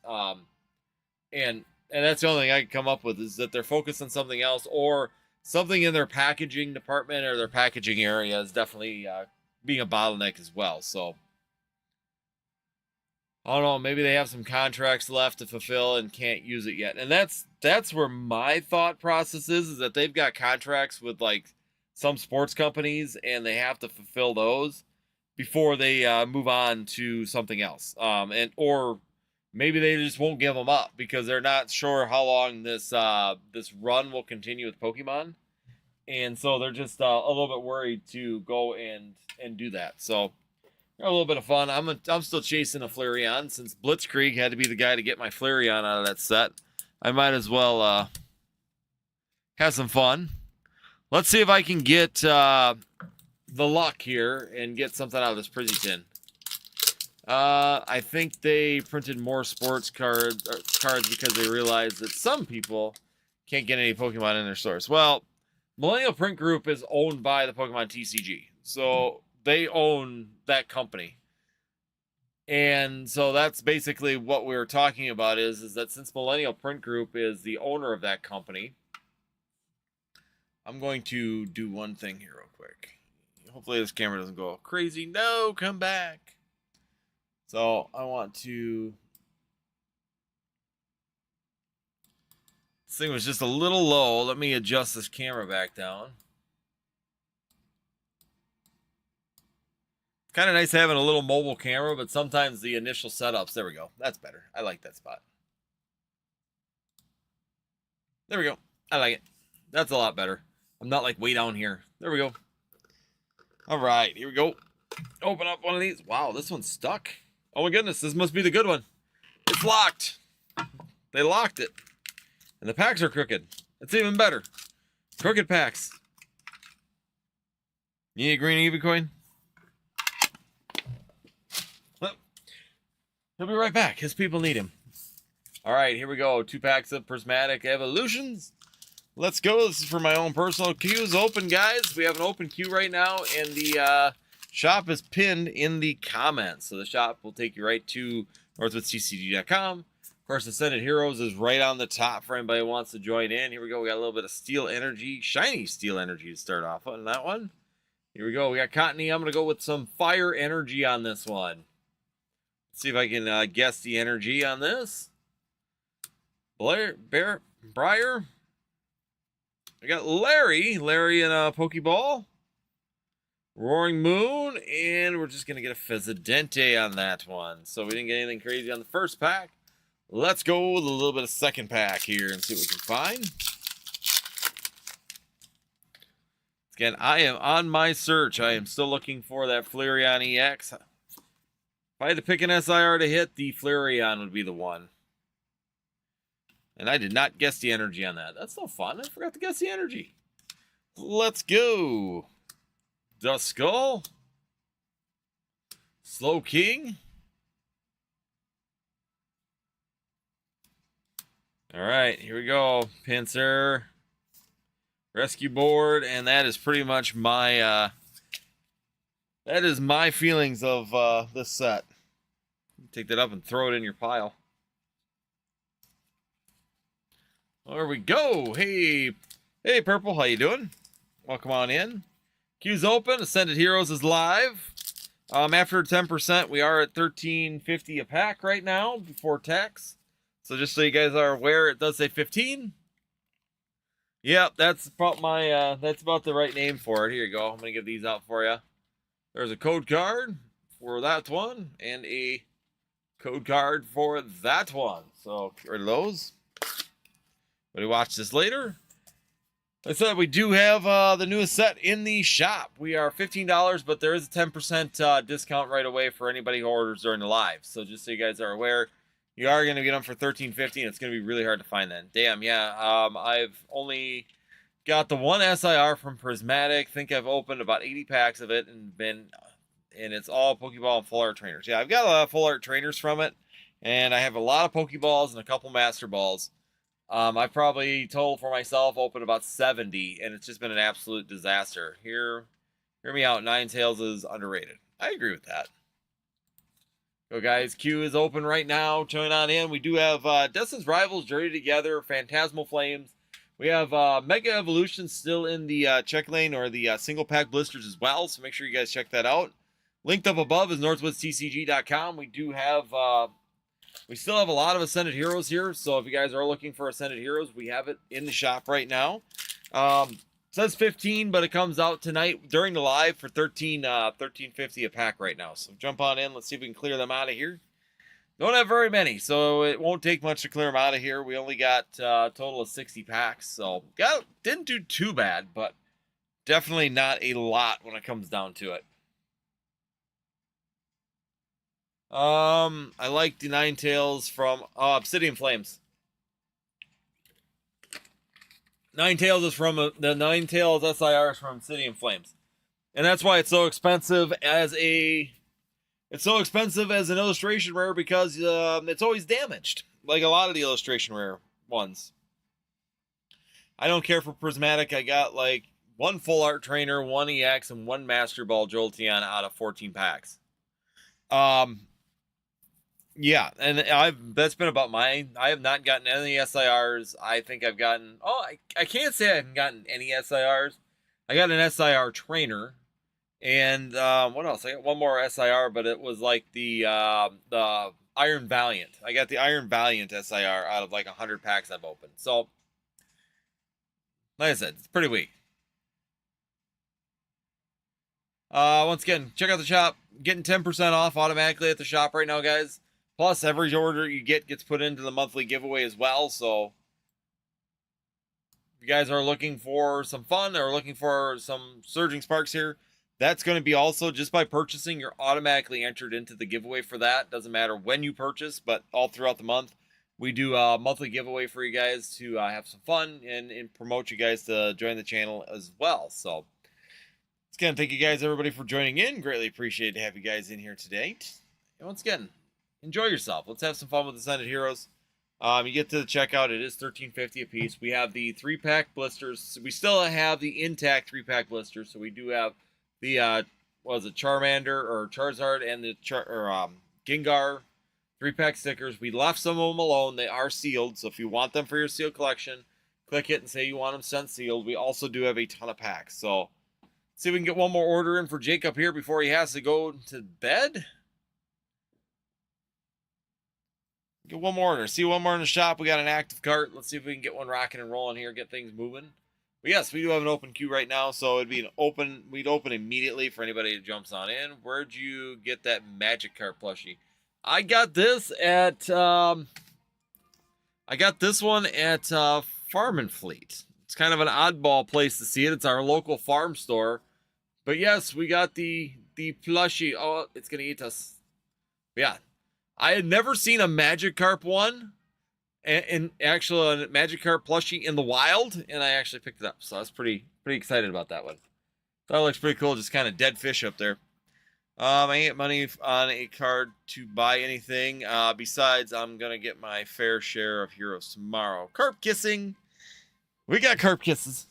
And that's the only thing I can come up with is that they're focused on something else, or something in their packaging department or their packaging area is definitely being a bottleneck as well. So I don't know, maybe they have some contracts left to fulfill and can't use it yet. And that's where my thought process is that they've got contracts with like some sports companies and they have to fulfill those before they move on to something else. And or maybe they just won't give them up because they're not sure how long this this run will continue with Pokemon. And so they're just a little bit worried to go and do that. So a little bit of fun. I'm still chasing a Flareon since Blitzkrieg had to be the guy to get my Flareon out of that set. I might as well have some fun. Let's see if I can get the luck here and get something out of this Prizzy tin. I think they printed more sports cards because they realized that some people can't get any Pokemon in their stores. Well, Millennial Print Group is owned by the Pokemon TCG, so they own that company. And so that's basically what we were talking about is that since Millennial Print Group is the owner of that company, I'm going to do one thing here real quick. Hopefully this camera doesn't go crazy. No, come back. So I want to... This thing was just a little low. Let me adjust this camera back down. Kind of nice having a little mobile camera, but sometimes the initial setups, there we go. That's better. I like that spot. There we go. I like it. That's a lot better. I'm not like way down here. There we go. All right, here we go. Open up one of these. Wow, this one's stuck. Oh my goodness, this must be the good one. It's locked. They locked it. And the packs are crooked. It's even better. Crooked packs. You need a green Eevee coin? He'll be right back. His people need him. All right, here we go. 2 packs of Prismatic Evolutions. Let's go. This is for my own personal queues. Open, guys. We have an open queue right now, and the shop is pinned in the comments. So the shop will take you right to northwoodtcg.com. Of course, Ascended Heroes is right on the top for anybody who wants to join in. Here we go. We got a little bit of Steel Energy, shiny Steel Energy to start off on that one. Here we go. We got Cottony. I'm going to go with some Fire Energy on this one. See if I can guess the energy on this. Briar. I got Larry in a Pokeball. Roaring Moon, and we're just going to get a Fezidente on that one. So we didn't get anything crazy on the first pack. Let's go with a little bit of second pack here and see what we can find. Again, I am on my search. I am still looking for that Flareon EX. If I had to pick an SIR to hit, the Flareon would be the one. And I did not guess the energy on that. That's no fun. I forgot to guess the energy. Let's go. Duskull. Slow King. All right, here we go. Pinsir. Rescue Board. And that is pretty much my... that is my feelings of this set. Take that up and throw it in your pile. There we go. Hey, Purple, how you doing? Welcome on in. Queue's open. Ascended Heroes is live. After 10%, we are at $13.50 a pack right now before tax. So just so you guys are aware, it does say 15. Yep, that's about my that's about the right name for it. Here you go. I'm gonna give these out for you. There's a code card for that one and a code card for that one. So get rid of those. But we watch this later. Like I said, we do have the newest set in the shop. We are $15, but there is a 10% discount right away for anybody who orders during the live. So just so you guys are aware, you are going to get them for $13.50, and it's going to be really hard to find them. Damn, yeah. I've only Got the one SIR from Prismatic. Think I've opened about 80 packs of it and it's all Pokeball and Full Art Trainers. Yeah, I've got a lot of Full Art Trainers from it, and I have a lot of Pokeballs and a couple Master Balls. I've probably total for myself opened about 70, and it's just been an absolute disaster. Hear me out. Ninetales is underrated. I agree with that. Go guys, queue is open right now. Join on in. We do have Destin's Rivals Journey Together, Phantasmal Flames. We have Mega Evolution still in the check lane or the single pack blisters as well, so make sure you guys check that out. Linked up above is northwoodstcg.com. We do have, we still have a lot of Ascended Heroes here, so if you guys are looking for Ascended Heroes, we have it in the shop right now. It says 15, but it comes out tonight during the live for $13.50 a pack right now. So jump on in. Let's see if we can clear them out of here. Don't have very many, so it won't take much to clear them out of here. We only got a total of 60 packs, so didn't do too bad, but definitely not a lot when it comes down to it. I like the Ninetales from Obsidian Flames. Ninetales is from the Ninetales SIR is from Obsidian Flames, and that's why it's so expensive as an illustration rare, because it's always damaged, like a lot of the illustration rare ones. I don't care for Prismatic. I got like one Full Art Trainer, one EX, and one Master Ball Jolteon out of 14 packs. Yeah, and that's been about mine. I have not gotten any SIRs. I think I've gotten, I can't say I haven't gotten any SIRs. I got an SIR Trainer. And what else? I got one more SIR, but it was like the Iron Valiant. I got the Iron Valiant SIR out of like 100 packs I've opened. So, like I said, it's pretty weak. Once again, check out the shop. Getting 10% off automatically at the shop right now, guys. Plus, every order you get gets put into the monthly giveaway as well. So, if you guys are looking for some fun or looking for some Surging Sparks here, that's going to be also just by purchasing, you're automatically entered into the giveaway for that. Doesn't matter when you purchase, but all throughout the month, we do a monthly giveaway for you guys to have some fun and promote you guys to join the channel as well. So, again, thank you guys, everybody, for joining in. Greatly appreciate to have you guys in here today. And once again, enjoy yourself. Let's have some fun with Ascended Heroes. You get to the checkout. It is $13.50 a piece. We have the 3-pack blisters. We still have the intact 3-pack blisters, so we do have the Charmander or Charizard and the Gengar 3-pack stickers. We left some of them alone. They are sealed, so if you want them for your sealed collection, click it and say you want them sent sealed. We also do have a ton of packs. So let's see if we can get one more order in for Jacob here before he has to go to bed. Get one more order. See one more in the shop. We got an active cart. Let's see if we can get one rocking and rolling here, get things moving. But yes, we do have an open queue right now, so it'd be an open. We'd open immediately for anybody that jumps on in. Where'd you get that Magikarp plushie? I got this at I got this one at Farm and Fleet. It's kind of an oddball place to see it. It's our local farm store. But yes, we got the plushie. Oh, it's gonna eat us. But yeah, I had never seen a Magikarp one, and actually a Magikarp plushie in the wild, and I actually picked it up. So I was pretty excited about that one. That looks pretty cool, just kind of dead fish up there. I ain't money on a card to buy anything. Besides, I'm gonna get my fair share of heroes tomorrow. Carp kissing. We got carp kisses.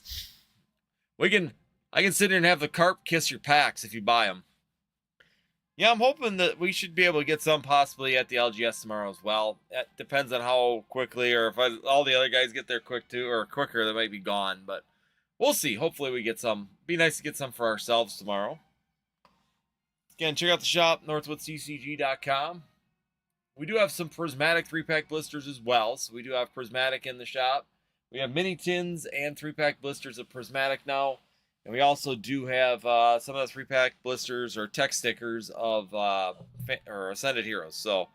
I can sit here and have the carp kiss your packs if you buy them. Yeah, I'm hoping that we should be able to get some possibly at the LGS tomorrow as well. It depends on how quickly, or if all the other guys get there quick too, or quicker, they might be gone. But we'll see. Hopefully we get some. Be nice to get some for ourselves tomorrow. Again, check out the shop, northwoodccg.com. We do have some Prismatic 3-pack blisters as well. So we do have Prismatic in the shop. We have mini tins and 3-pack blisters of Prismatic now. And we also do have some of the 3-pack blisters or tech stickers of or Ascended Heroes. So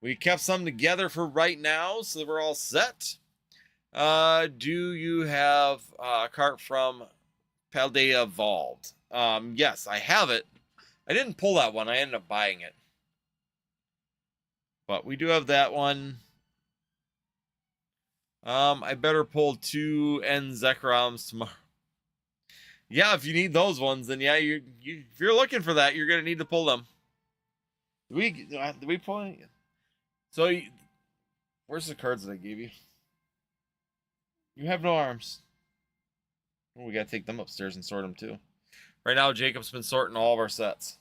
we kept some together for right now, so that we're all set. Do you have a cart from Paldea Evolved? Yes, I have it. I didn't pull that one. I ended up buying it. But we do have that one. I better pull 2 N Zekroms tomorrow. Yeah, if you need those ones, then yeah, if you're looking for that, you're gonna need to pull them. Did we pull any? So, where's the cards that I gave you? You have no arms. Well, we gotta take them upstairs and sort them too. Right now, Jacob's been sorting all of our sets.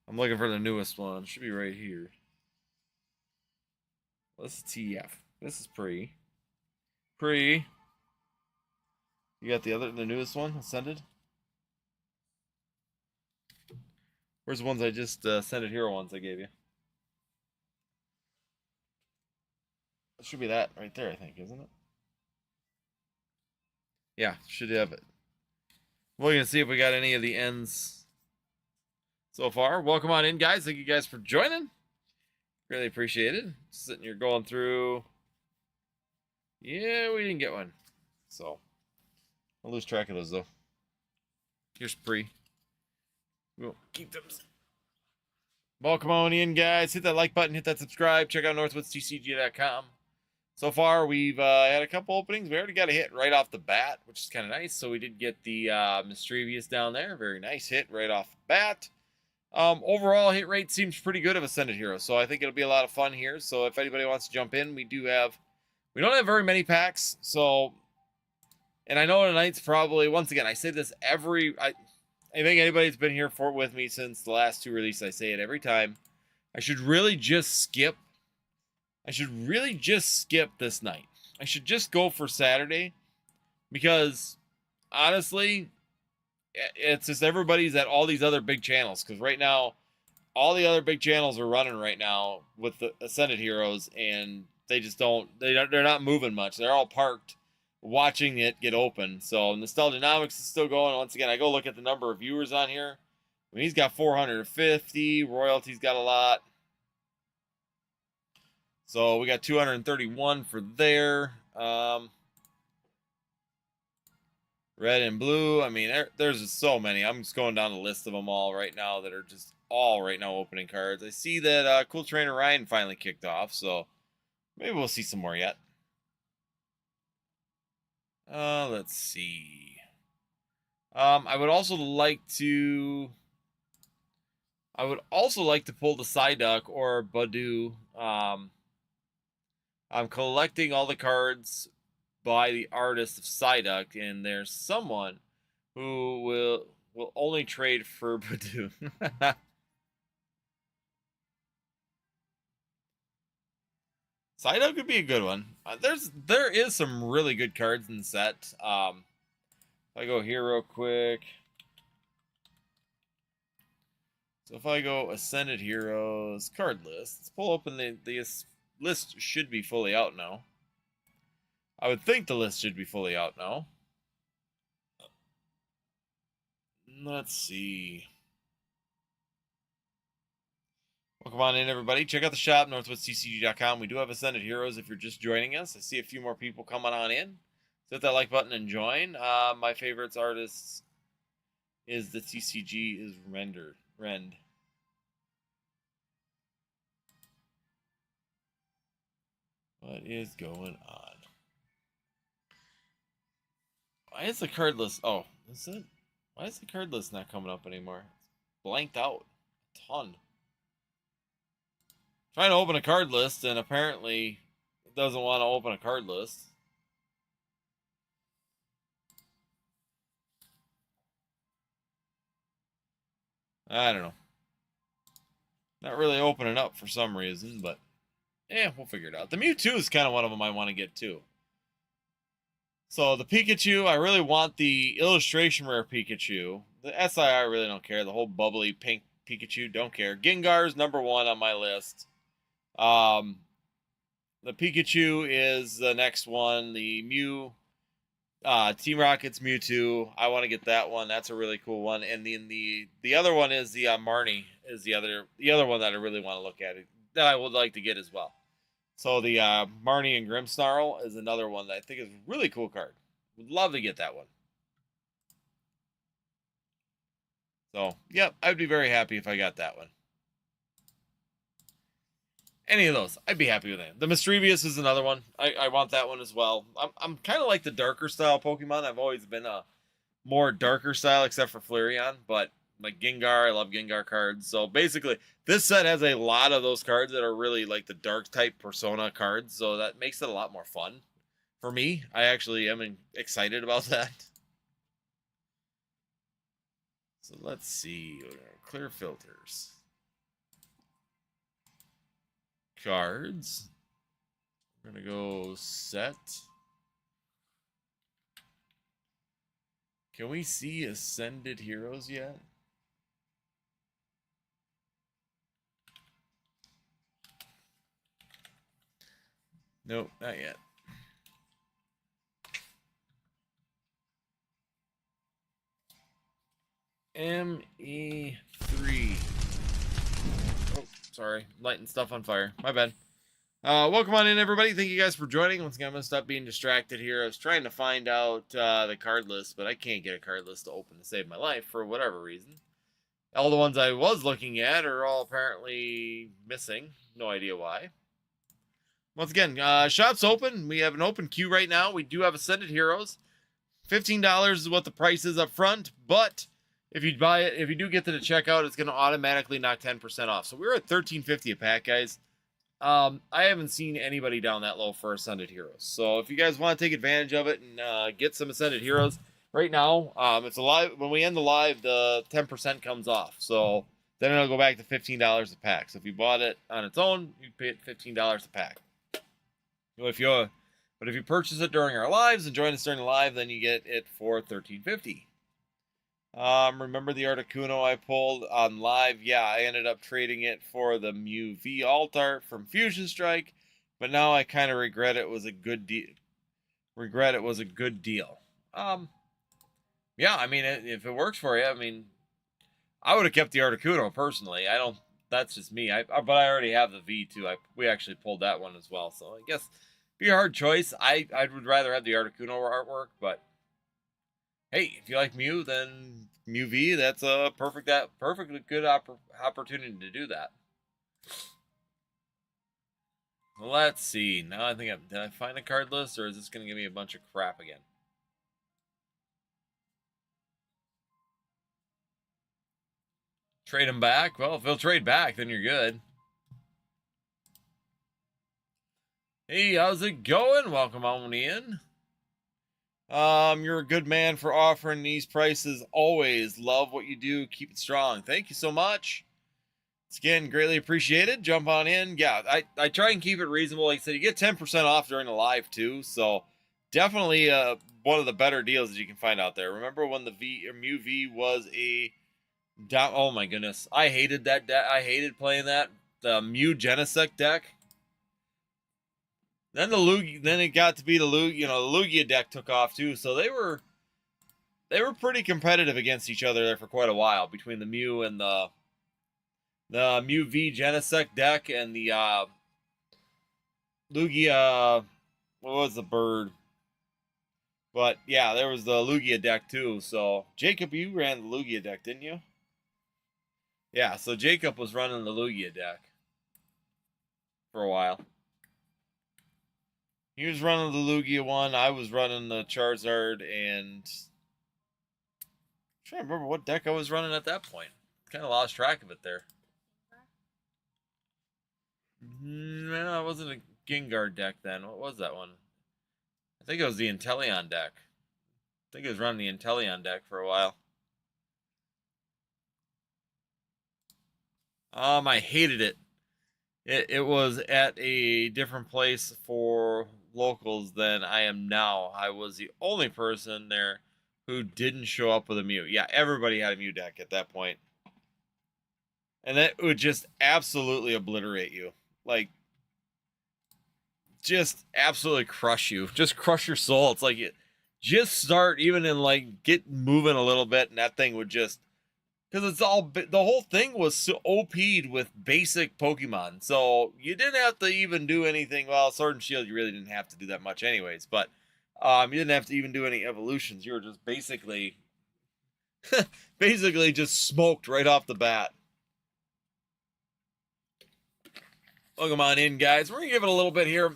I'm looking for the newest one. It should be right here. Well, this is TF. This is pre. Pre. You got the newest one, Ascended? Where's the ones I just Ascended Hero ones I gave you? It should be that right there, I think, isn't it? Yeah, should have it. We're gonna see if we got any of the ends so far. Welcome on in, guys. Thank you guys for joining. Really appreciate it. Sitting here going through. Yeah, we didn't get one. So, I'll lose track of those, though. Here's pre. We'll keep them. Welcome on in, guys. Hit that like button. Hit that subscribe. Check out northwoodstcg.com. So far, we've had a couple openings. We already got a hit right off the bat, which is kind of nice. So we did get the Mischievous down there. Very nice hit right off the bat. Overall, hit rate seems pretty good of Ascended Hero, so I think it'll be a lot of fun here. So if anybody wants to jump in, we don't have very many packs, so, and I know tonight's probably, once again, I say this I think anybody's been here with me since the last 2 releases, I say it every time. I should really just skip this night. I should just go for Saturday, because honestly, it's just everybody's at all these other big channels, because right now all the other big channels are running right now with the Ascended Heroes, and they're not moving much. They're all parked watching it get open. So Nostalgianomics is still going. Once again, I go look at the number of viewers on here. I mean, he's got 450. Royalty's got a lot. So we got 231 for there. Red and blue. I mean, there's just so many. I'm just going down the list of them all right now that are just all right now opening cards. I see that Cool Trainer Ryan finally kicked off, so maybe we'll see some more yet. Let's see. I would also like to pull the Psyduck or Badoo. I'm collecting all the cards by the artist of Psyduck, and there's someone who will only trade for Badoo. Psyduck could be a good one. There is some really good cards in the set. If I go here real quick. So if I go Ascended Heroes card list, let's pull open the list should be fully out now. I would think the list should be fully out now. Let's see. Welcome on in, everybody. Check out the shop, northwoodstcg.com. We do have Ascended Heroes if you're just joining us. I see a few more people coming on in. So hit that like button and join. My favorites artists is the TCG is Rend. What is going on? Why is the card list? Oh, is it? Why is the card list not coming up anymore? It's blanked out a ton. Trying to open a card list, and apparently it doesn't want to open a card list. I don't know. Not really opening up for some reason, but yeah, we'll figure it out. The Mewtwo is kind of one of them I want to get too. So the Pikachu, I really want the illustration rare Pikachu. The SI, I really don't care. The whole bubbly pink Pikachu, don't care. Gengar's #1 on my list. The Pikachu is the next one. The Team Rocket's Mewtwo. I want to get that one. That's a really cool one. And then the other one is the Marnie is the other one that I really want to look at. That I would like to get as well. So the Marnie and Grimmsnarl is another one that I think is a really cool card. Would love to get that one. So, yep, I'd be very happy if I got that one. Any of those, I'd be happy with it. The Mischievous is another one. I want that one as well. I'm kind of like the darker style Pokemon. I've always been a more darker style, except for Flareon. But like Gengar, I love Gengar cards. So basically, this set has a lot of those cards that are really like the dark type Persona cards. So that makes it a lot more fun for me. I actually am excited about that. So let's see. Clear filters. Cards. We're going to go set. Can we see Ascended Heroes yet? Nope, not yet. ME3. Oh, sorry. Lighting stuff on fire. My bad. Welcome on in, everybody. Thank you guys for joining. Once again, I'm going to stop being distracted here. I was trying to find out the card list, but I can't get a card list to open to save my life for whatever reason. All the ones I was looking at are all apparently missing. No idea why. Once again, shop's open. We have an open queue right now. We do have Ascended Heroes. $15 is what the price is up front, but if you buy it, if you do get to the checkout, it's going to automatically knock 10% off. So we're at $13.50 a pack, guys. I haven't seen anybody down that low for Ascended Heroes. So if you guys want to take advantage of it and get some Ascended Heroes, right now, it's a live. When we end the live, the 10% comes off. So then it'll go back to $15 a pack. So if you bought it on its own, you pay it $15 a pack. But if you purchase it during our lives and join us during the live, then you get it for $13.50. Remember the Articuno I pulled on live? Yeah, I ended up trading it for the Mew V Alt Art from Fusion Strike, but now I kind of regret it was a good deal. Yeah, I mean, if it works for you, I mean, I would have kept the Articuno personally. I don't. That's just me. But I already have the V2. We actually pulled that one as well. So I guess be a hard choice. I would rather have the Articuno artwork, but hey, if you like Mew, then Mew V. That's a perfectly good opportunity to do that. Let's see. Now I think did I find a card list, or is this going to give me a bunch of crap again? Trade them back? Well, if they'll trade back, then you're good. Hey, how's it going? Welcome on in. You're a good man for offering these prices. Always love what you do. Keep it strong. Thank you so much. It's again greatly appreciated. Jump on in. Yeah, I try and keep it reasonable. Like I said, you get 10% off during the live too. So definitely one of the better deals that you can find out there. Remember when the Mew V was a oh my goodness, I hated that deck. I hated playing that the Mew Genesect deck. Then it got to be the Lugia deck took off too. So they were pretty competitive against each other there for quite a while between the Mew and the Mew V Genesect deck and the Lugia. What was the bird? But yeah, there was the Lugia deck too. So Jacob, you ran the Lugia deck, didn't you? Yeah, so Jacob was running the Lugia deck for a while. He was running the Lugia one. I was running the Charizard, and I'm trying to remember what deck I was running at that point. Kind of lost track of it there. No, it wasn't a Gengar deck then. What was that one? I think it was the Inteleon deck. I think it was running the Inteleon deck for a while. I hated it. It was at a different place for locals than I am now. I was the only person there who didn't show up with a Mew. Yeah, everybody had a Mew deck at that point. And that would just absolutely obliterate you. Like, just absolutely crush you. Just crush your soul. It's like, just start even in, like, get moving a little bit, and that thing would just... Because it's all... The whole thing was so OP'd with basic Pokemon. So, you didn't have to even do anything... Well, Sword and Shield, you really didn't have to do that much anyways. But, you didn't have to even do any evolutions. You were just basically... basically just smoked right off the bat. Welcome on in, guys. We're going to give it a little bit here.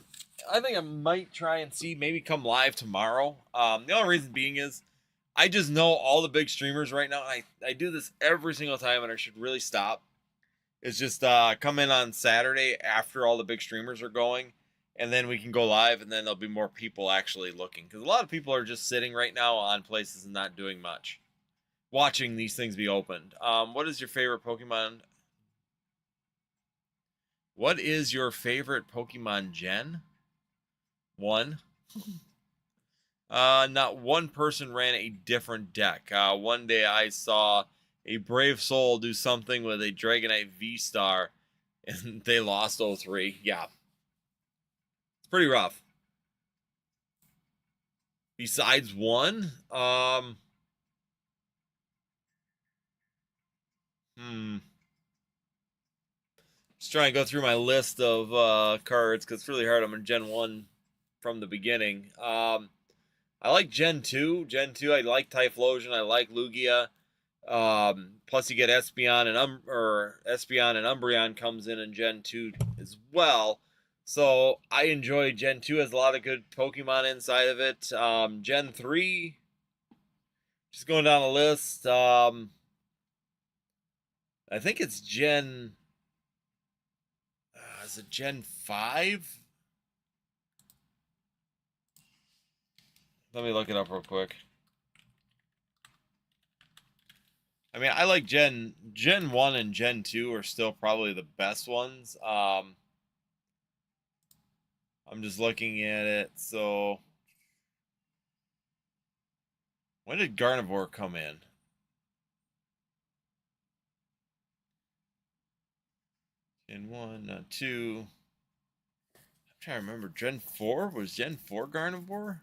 I think I might try and see, maybe come live tomorrow. The only reason being is I just know all the big streamers right now. I do this every single time, and I should really stop. It's just come in on Saturday after all the big streamers are going, and then we can go live, and then there'll be more people actually looking. Because a lot of people are just sitting right now on places and not doing much, watching these things be opened. What is your favorite Pokemon? What is your favorite Pokemon gen? One. Not one person ran a different deck. One day I saw a Brave Soul do something with a Dragonite V-Star, and they lost 0-3. Yeah. It's pretty rough. Besides one, just trying to go through my list of cards because it's really hard. I'm in Gen 1 from the beginning. I like Gen 2. Gen 2, I like Typhlosion. I like Lugia. Plus, you get Espeon and Umbreon comes in Gen 2 as well. So I enjoy Gen 2. Has a lot of good Pokemon inside of it. Gen 3, just going down the list. I think it's Gen. Is it Gen 5? Let me look it up real quick. I mean, I like Gen 1 and Gen 2 are still probably the best ones. I'm just looking at it. So, when did Gardevoir come in? Gen 1, 2. I'm trying to remember. Gen 4? Was Gen 4 Gardevoir?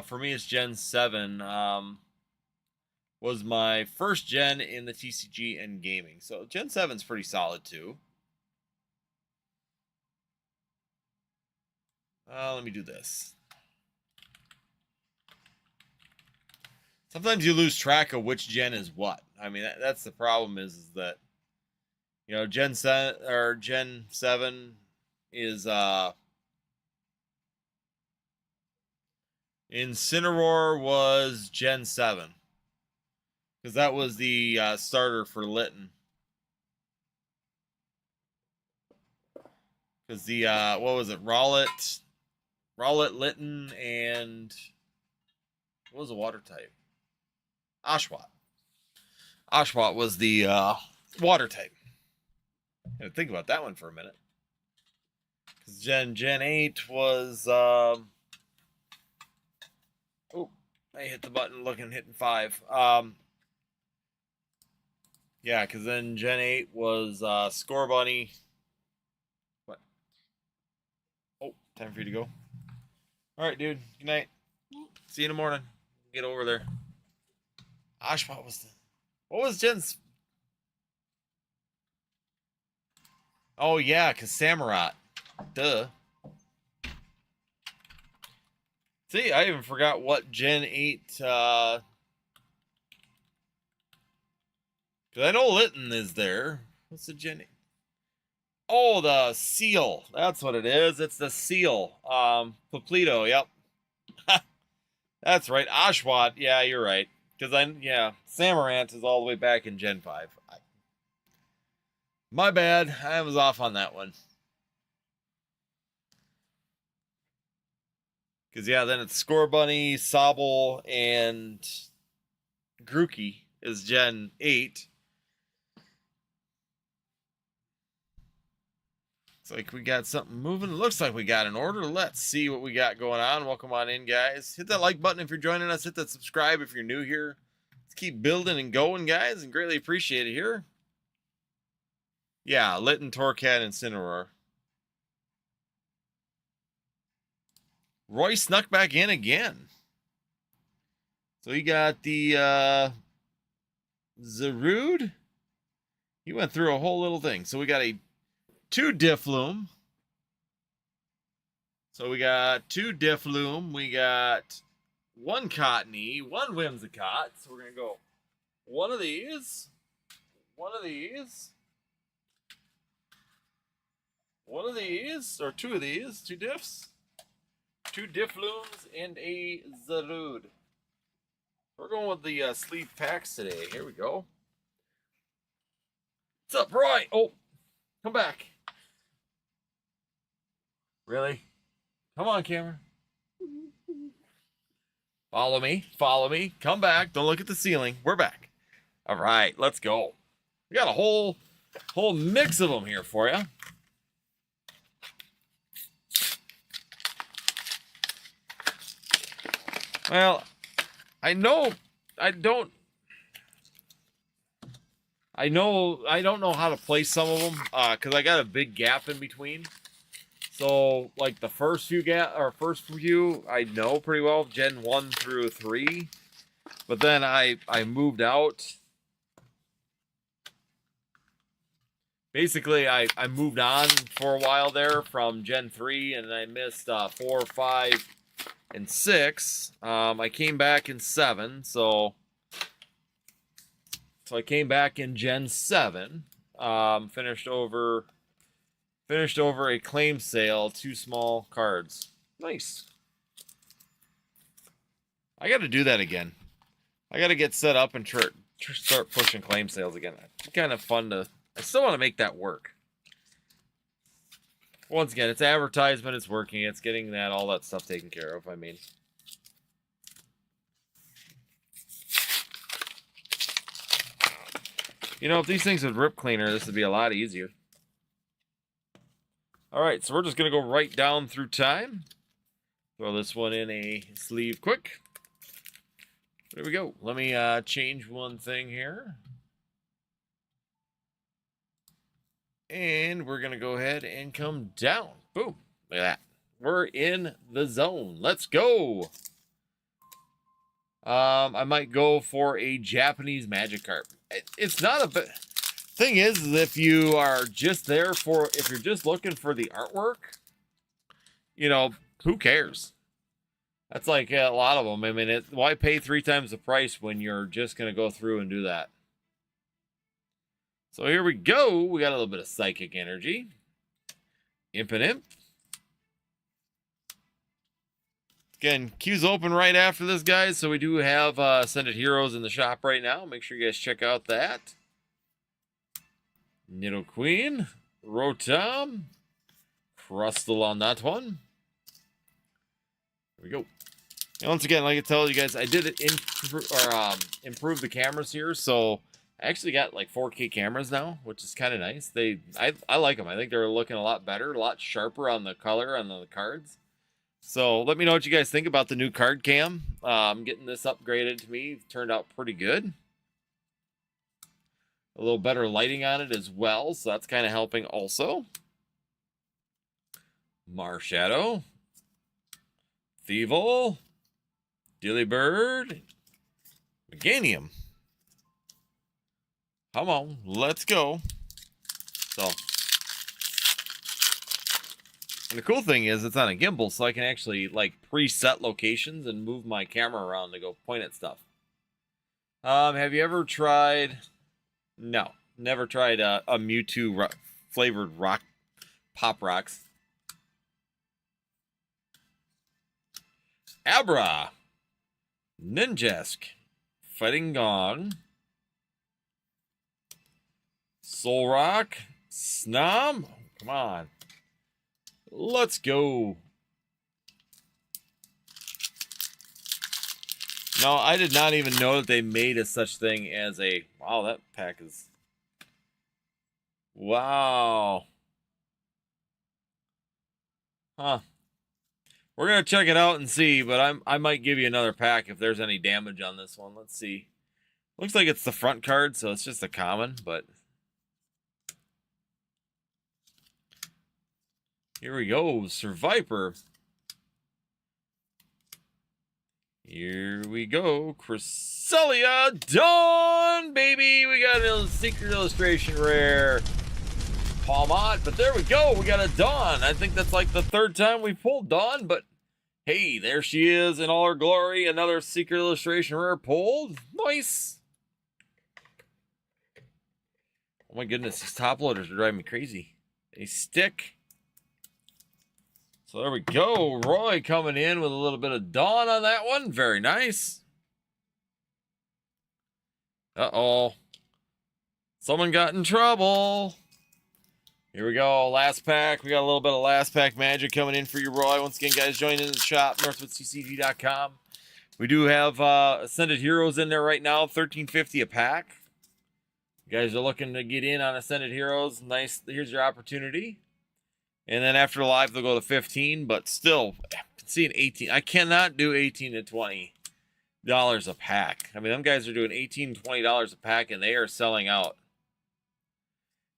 For me, it's Gen 7. Was my first gen in the TCG and gaming. So Gen 7's pretty solid too. Let me do this. Sometimes you lose track of which gen is what. I mean, that's the problem is that, you know, Gen 7 is Incineroar was Gen 7. Because that was the starter for Litten. Because the, what was it? Rowlet, Litten, and what was the water type? Oshawott. Oshawott was the water type. Gotta think about that one for a minute. Because Gen 8 was, oh, I hit the button hitting 5. Yeah, because then Gen 8 was Scorbunny. What? Oh, time for you to go. All right, dude. Good night. See you in the morning. Get over there. Oshawott was the... What was Gen's... Oh, yeah, because Samurott. Duh. See, I even forgot what Gen 8... Because I know Litten is there. What's the Gen 8? Oh, the Seal. That's what it is. It's the Seal. Poplito, yep. That's right. Oshawott. Yeah, you're right. Because Samurant is all the way back in Gen 5. My bad. I was off on that one. Because, yeah, then it's Scorbunny, Sobble, and Grookey is Gen 8. It's like we got something moving. It looks like we got an order. Let's see what we got going on. Welcome on in, guys. Hit that like button if you're joining us. Hit that subscribe if you're new here. Let's keep building and going, guys, and greatly appreciate it here. Yeah, Litten, Torcat, and Incineroar. Roy snuck back in again. So you got the Zarude. He went through a whole little thing. So we got 2 Diffloom. So we got 2 Diffloom. We got 1 Cottony, 1 Whimsicott. So we're going to go one of these, one of these, or two of these, two diffs. Two Diffloons and a Zarude. We're going with the sleeve packs today. Here we go. What's up, Roy? Oh, come back. Really? Come on, camera. Follow me. Follow me. Come back. Don't look at the ceiling. We're back. All right, let's go. We got a whole mix of them here for you. Well, I know I don't know how to place some of them because I got a big gap in between. So like the first few I know pretty well, Gen 1 through 3. But then I moved out. Basically, I moved on for a while there from Gen 3, and I missed 4, 5, and 6. I came back in 7, so I came back in Gen 7. Finished over a claim sale, 2 small cards. Nice. I got to do that again. I got to get set up and start pushing claim sales again. It's kind of fun to. I still want to make that work. Once again, it's advertisement. It's working. It's getting all that stuff taken care of. I mean. You know, if these things would rip cleaner, this would be a lot easier. All right, so we're just going to go right down through time. Throw this one in a sleeve quick. There we go. Let me change one thing here. And we're going to go ahead and come down. Boom. Look at that. We're in the zone. Let's go. I might go for a Japanese magic card. It's not a bit. Thing is, if you are just if you're just looking for the artwork, you know, who cares? That's like a lot of them. I mean, why pay 3 times the price when you're just going to go through and do that? So here we go. We got a little bit of psychic energy. Imp and Imp. Again, queue's open right after this, guys. So we do have Ascended Heroes in the shop right now. Make sure you guys check out that. Nidoqueen. Rotom. Crustle on that one. Here we go. And once again, like I told you guys, I did improve the cameras here. So I actually got like 4K cameras now, which is kind of nice. I like them. I think they're looking a lot better, a lot sharper on the color on the cards. So let me know what you guys think about the new card cam. I'm getting this upgraded to me. It turned out pretty good. A little better lighting on it as well, so that's kind of helping also. Marshadow. Thievul. Delibird. Meganium. Come on, let's go. So. And the cool thing is it's on a gimbal, so I can actually like preset locations and move my camera around to go point at stuff. Have you ever tried? No, never tried a Mewtwo flavored Pop Rocks. Abra, Ninjask, Fighting Gong, Solrock, Snom. Come on. Let's go. No, I did not even know that they made a such thing as a... Wow, that pack is... Wow. Huh. We're going to check it out and see, but I might give you another pack if there's any damage on this one. Let's see. Looks like it's the front card, so it's just a common, but... Here we go, Survivor. Here we go, Cresselia Dawn, baby. We got a secret illustration rare Palmont, but there we go. We got a Dawn. I think that's like the 3rd time we pulled Dawn, but hey, there she is in all her glory. Another secret illustration rare pulled. Nice. Oh my goodness, these top loaders are driving me crazy. A stick. So there we go. Roy coming in with a little bit of dawn on that one. Very nice. Uh-oh. Someone got in trouble. Here we go. Last pack. We got a little bit of last pack magic coming in for you, Roy. Once again, guys, join in the shop, northwoodccg.com. We do have Ascended Heroes in there right now, $13.50 a pack. You guys are looking to get in on Ascended Heroes. Nice. Here's your opportunity. And then after live, they'll go to 15, but still, seeing 18. I cannot do 18 to $20 a pack. I mean, them guys are doing $18, $20 a pack, and they are selling out.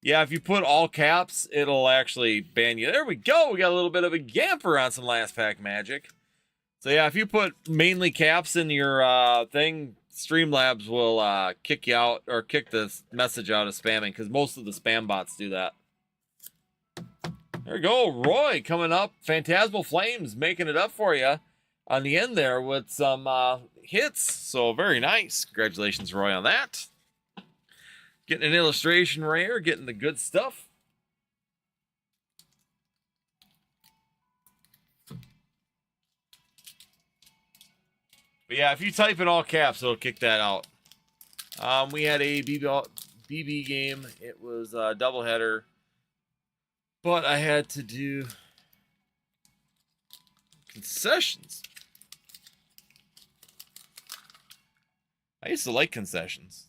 Yeah, if you put all caps, it'll actually ban you. There we go. We got a little bit of a gamper on some last pack magic. So yeah, if you put mainly caps in your thing, Streamlabs will kick you out or kick the message out of spamming because most of the spam bots do that. There we go. Roy coming up. Phantasmal Flames making it up for you on the end there with some hits. So very nice. Congratulations, Roy, on that. Getting an illustration rare, getting the good stuff. But yeah, if you type in all caps, it'll kick that out. We had a BB game. It was a doubleheader. But I had to do concessions. I used to like concessions.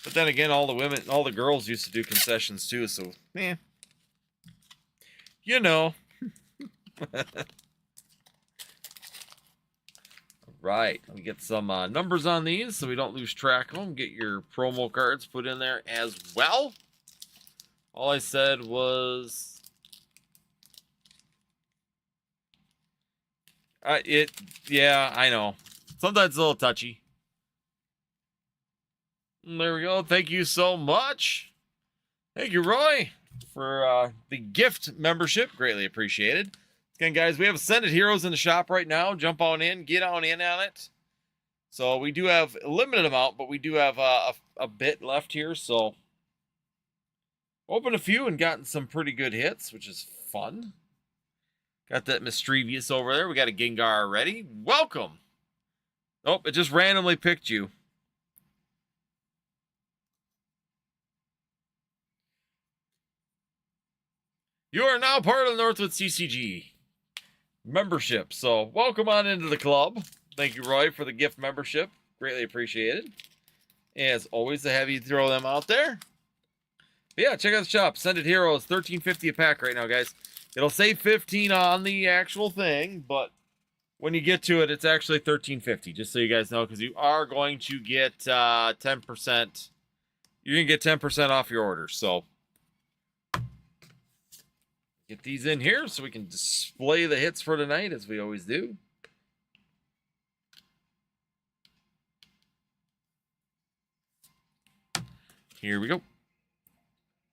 But then again, all the girls used to do concessions too, so, man. You know. Right. Let me get some numbers on these so we don't lose track of them. Get your promo cards put in there as well. All I said was... yeah, I know. Sometimes it's a little touchy. There we go. Thank you so much. Thank you, Roy, for the gift membership. Greatly appreciated. Again, guys, we have Ascended Heroes in the shop right now. Jump on in. Get on in on it. So we do have a limited amount, but we do have a bit left here. So opened a few and gotten some pretty good hits, which is fun. Got that Mischievous over there. We got a Gengar already. Welcome. Oh, it just randomly picked you. You are now part of the Northwood CCG membership. So welcome on into the club. Thank you, Roy, for the gift membership. Greatly appreciated. As always, to have you throw them out there. But yeah, check out the shop. Ascended Heroes, $13.50 a pack right now, guys. It'll say 15 on the actual thing, but when you get to it, it's actually $13.50. Just so you guys know, because you are going to get 10%. You're going to get 10% off your order. So get these in here so we can display the hits for tonight, as we always do. Here we go.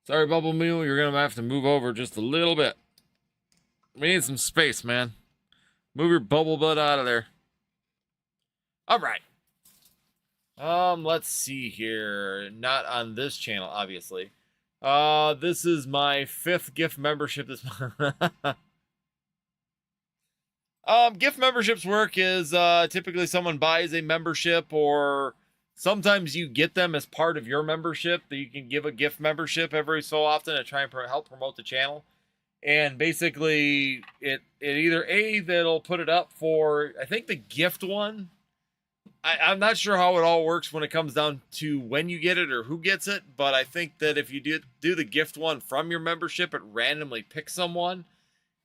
Sorry, Bubble Mule, you're going to have to move over just a little bit. We need some space, man. Move your bubble butt out of there. All right. Let's see here. Not on this channel, obviously. This is my 5th gift membership this month. Gift memberships work is typically someone buys a membership, or sometimes you get them as part of your membership, that you can give a gift membership every so often to try and help promote the channel. And basically, it either that'll put it up for, I think the gift one. I'm not sure how it all works when it comes down to when you get it or who gets it, but I think that if you do the gift one from your membership, it randomly picks someone.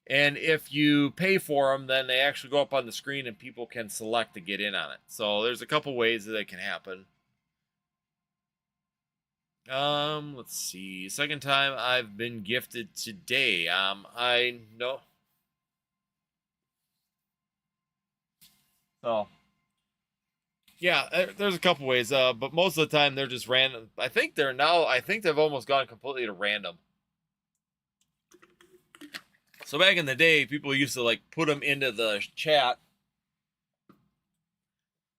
And if you pay for them, then they actually go up on the screen and people can select to get in on it. So there's a couple ways that it can happen. Let's see. Second time I've been gifted today. I know. So, yeah, there's a couple ways. But most of the time they're just random. I think they've almost gone completely to random. So back in the day, people used to like put them into the chat.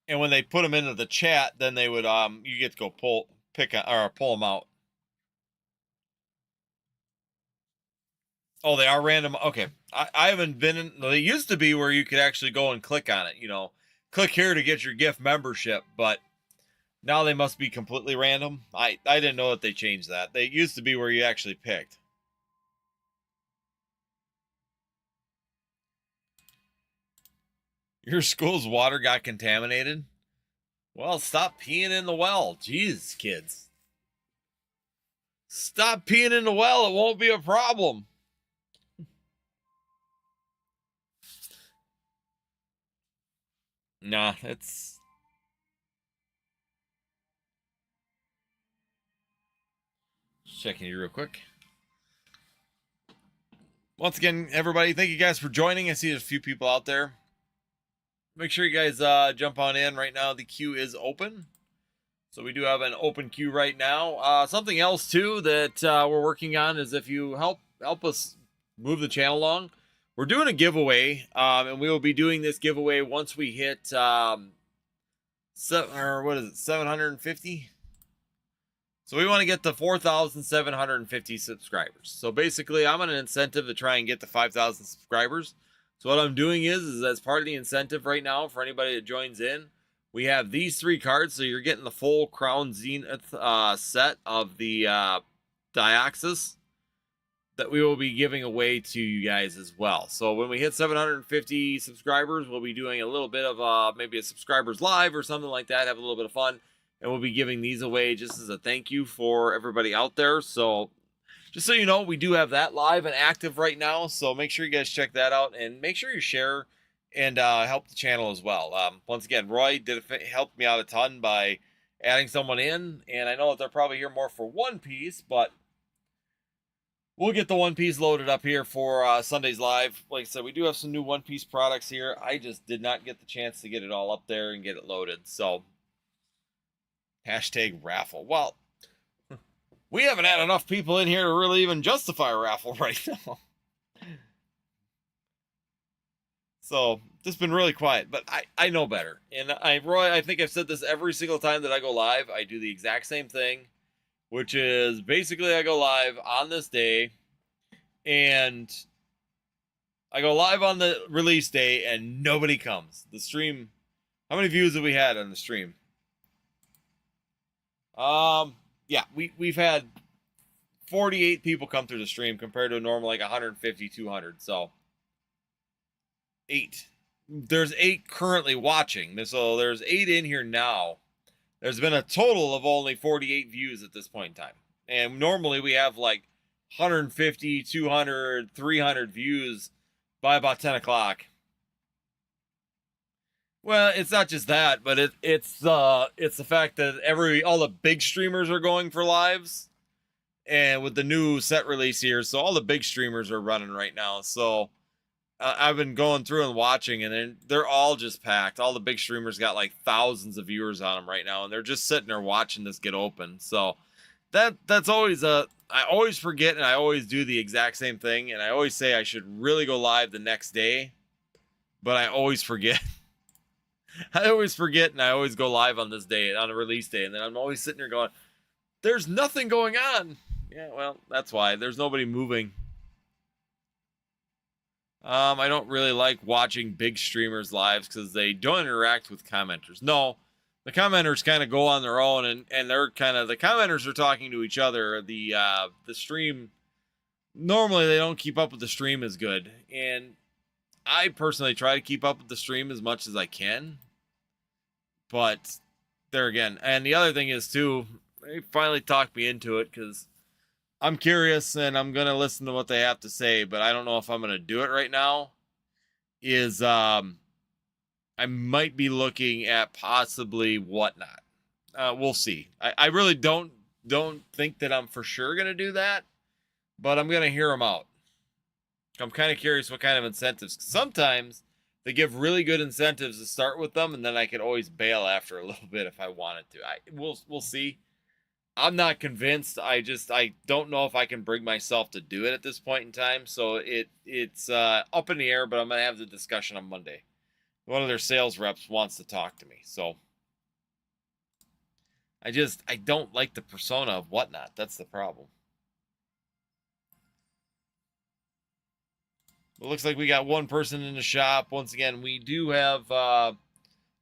And when they put them into the chat, then they would you get to go pull them out. Oh, they are random. Okay, I haven't been in. They used to be where you could actually go and click on it. You know, click here to get your gift membership, but now they must be completely random. I didn't know that they changed that. They used to be where you actually picked. Your school's water got contaminated? Well, stop peeing in the well. Jeez, kids. Stop peeing in the well. It won't be a problem. Nah, it's... Checking you real quick. Once again, everybody, thank you guys for joining. I see there's a few people out there. Make sure you guys jump on in. Right now, the queue is open. So we do have an open queue right now. Something else, too, that we're working on is if you help us move the channel along, we're doing a giveaway. And we will be doing this giveaway once we hit, 750? So we want to get to 4,750 subscribers. So basically, I'm on an incentive to try and get to 5,000 subscribers. So what I'm doing is as part of the incentive right now for anybody that joins in, we have these 3 cards. So you're getting the full Crown Zenith set of the Deoxys that we will be giving away to you guys as well. So when we hit 750 subscribers, we'll be doing a little bit of maybe a subscribers live or something like that. Have a little bit of fun. And we'll be giving these away just as a thank you for everybody out there. So just so you know, we do have that live and active right now. So make sure you guys check that out. And make sure you share and help the channel as well. Once again, Roy helped me out a ton by adding someone in. And I know that they're probably here more for One Piece, but we'll get the One Piece loaded up here for Sunday's live. Like I said, we do have some new One Piece products here. I just did not get the chance to get it all up there and get it loaded. So... Hashtag raffle. Well, we haven't had enough people in here to really even justify a raffle right now. So, it's been really quiet, but I know better. And Roy, I think I've said this every single time that I go live. I do the exact same thing, which is basically I go live on this day, and I go live on the release day, and nobody comes. The stream, how many views have we had on the stream? Yeah, we've had 48 people come through the stream compared to a normal like 150, 200. So 8. There's 8 currently watching. So there's 8 in here now. There's been a total of only 48 views at this point in time. And normally we have like 150, 200, 300 views by about 10 o'clock. Well, it's not just that, but it's the fact that all the big streamers are going for lives, and with the new set release here, so all the big streamers are running right now. So I've been going through and watching, and they're all just packed. All the big streamers got like thousands of viewers on them right now, and they're just sitting there watching this get open. So that's always I always forget, and I always do the exact same thing, and I always say I should really go live the next day, but I always forget. I always forget, and I always go live on this day, on a release day, and then I'm always sitting there going, there's nothing going on. Yeah, well, that's why. There's nobody moving. I don't really like watching big streamers' lives because they don't interact with commenters. No, the commenters kind of go on their own, and they're kind of, the commenters are talking to each other. The stream, normally they don't keep up with the stream as good, and I personally try to keep up with the stream as much as I can. But there again, and the other thing is too, they finally talked me into it because I'm curious and I'm gonna listen to what they have to say, but I don't know if I'm gonna do it right now. I might be looking at possibly Whatnot. We'll see. I really don't think that I'm for sure gonna do that, but I'm gonna hear them out. I'm kind of curious what kind of incentives. Sometimes they give really good incentives to start with them, and then I could always bail after a little bit if I wanted to. We'll see. I'm not convinced. I don't know if I can bring myself to do it at this point in time. So it's up in the air, but I'm gonna have the discussion on Monday. One of their sales reps wants to talk to me, so I don't like the persona of Whatnot. That's the problem. It looks like we got one person in the shop. Once again, we do have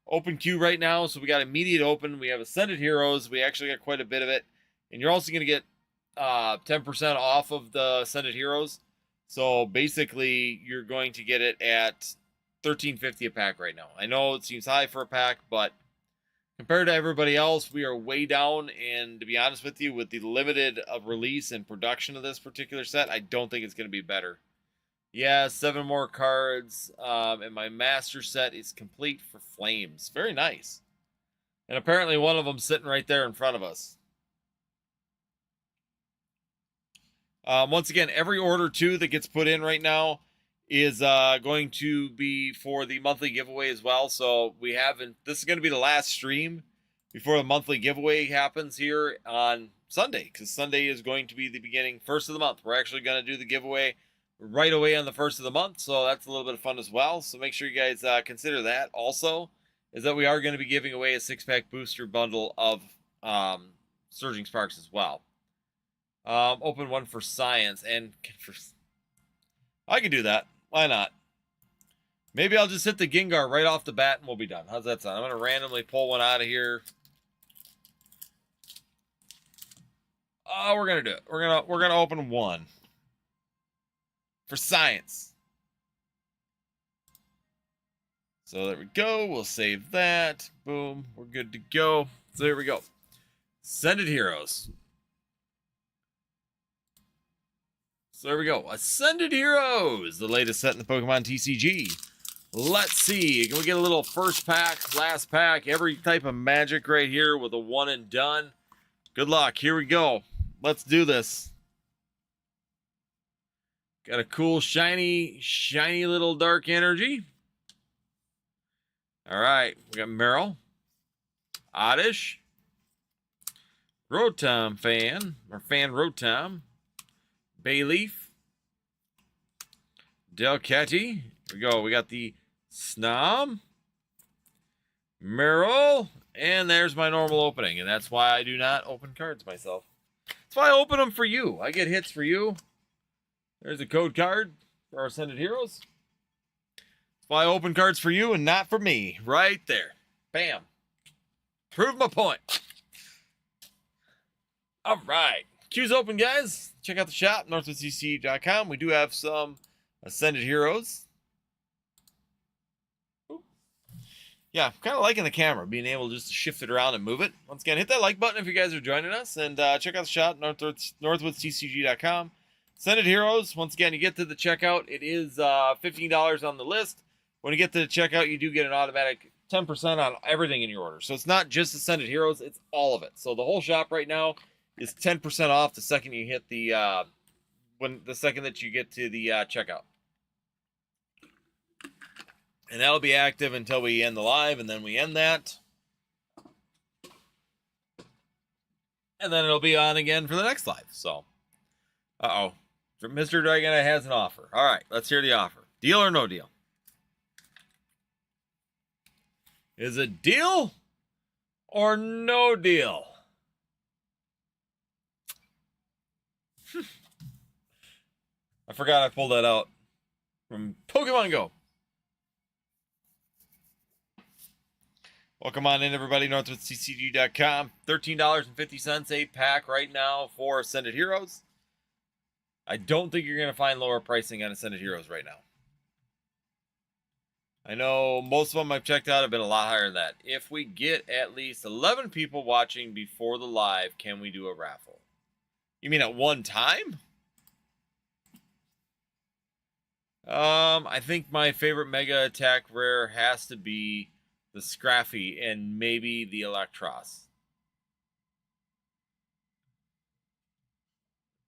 open queue right now, so we got immediate open. We have Ascended Heroes. We actually got quite a bit of it. And you're also going to get 10% off of the Ascended Heroes. So basically, you're going to get it at $13.50 a pack right now. I know it seems high for a pack, but compared to everybody else, we are way down. And to be honest with you, with the limited release and production of this particular set, I don't think it's going to be better. Yeah, 7 more cards, and my master set is complete for Flames. Very nice. And apparently one of them sitting right there in front of us. Once again, every order too that gets put in right now is going to be for the monthly giveaway as well. So we haven't. This is going to be the last stream before the monthly giveaway happens here on Sunday, because Sunday is going to be the beginning, first of the month. We're actually going to do the giveaway right away on the first of the month, so that's a little bit of fun as well. So make sure you guys consider that. Also, is that we are going to be giving away a 6-pack booster bundle of Surging Sparks as well. Open one for Science, and I can do that. Why not? Maybe I'll just hit the Gengar right off the bat and we'll be done. How's that sound? I'm going to randomly pull one out of here. Oh, we're going to do it. We're going to open one for Science. So there we go. We'll save that. Boom. We're good to go. So there we go. Ascended Heroes. So there we go. Ascended Heroes, the latest set in the Pokemon TCG. Let's see. Can we get a little first pack, last pack, every type of magic right here with a one and done? Good luck. Here we go. Let's do this. Got a cool, shiny little dark energy. All right. We got Meryl, Oddish, Rotom Fan, or Fan Rotom, Bayleaf, Delcatty. Here we go. We got the Snom, Meryl, and there's my normal opening. And that's why I do not open cards myself. That's why I open them for you. I get hits for you. There's a code card for our Ascended Heroes. That's why I open cards for you and not for me. Right there. Bam. Prove my point. All right. Queue's open, guys. Check out the shop, northwoodscc.com. We do have some Ascended Heroes. Ooh. Yeah, I'm kind of liking the camera, being able just to shift it around and move it. Once again, hit that like button if you guys are joining us, and check out the shop, northwoodscc.com. Ascended Heroes, once again, you get to the checkout. It is $15 on the list. When you get to the checkout, you do get an automatic 10% on everything in your order. So it's not just Ascended Heroes, it's all of it. So the whole shop right now is 10% off the second you hit the second that you get to the checkout. And that'll be active until we end the live, and then we end that. And then it'll be on again for the next live. So, Mr. Dragonite has an offer. All right, let's hear the offer. Deal or no deal? Is it deal or no deal? I forgot I pulled that out from Pokemon Go. Welcome on in, everybody. NorthwoodsCCG.com. $13.50 a pack right now for Ascended Heroes. I don't think you're going to find lower pricing on Ascended Heroes right now. I know most of them I've checked out have been a lot higher than that. If we get at least 11 people watching before the live, can we do a raffle? You mean at one time? I think my favorite Mega Attack rare has to be the Scraffy and maybe the Electros.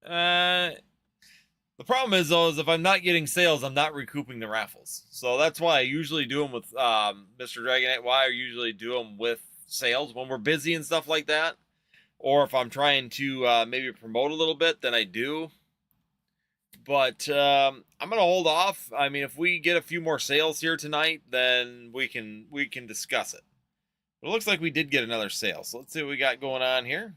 The problem is, though, is if I'm not getting sales, I'm not recouping the raffles. So that's why I usually do them with Mr. Dragonite. Why I usually do them with sales when we're busy and stuff like that. Or if I'm trying to maybe promote a little bit, then I do. But I'm going to hold off. I mean, if we get a few more sales here tonight, then we can discuss it. But it looks like we did get another sale. So let's see what we got going on here.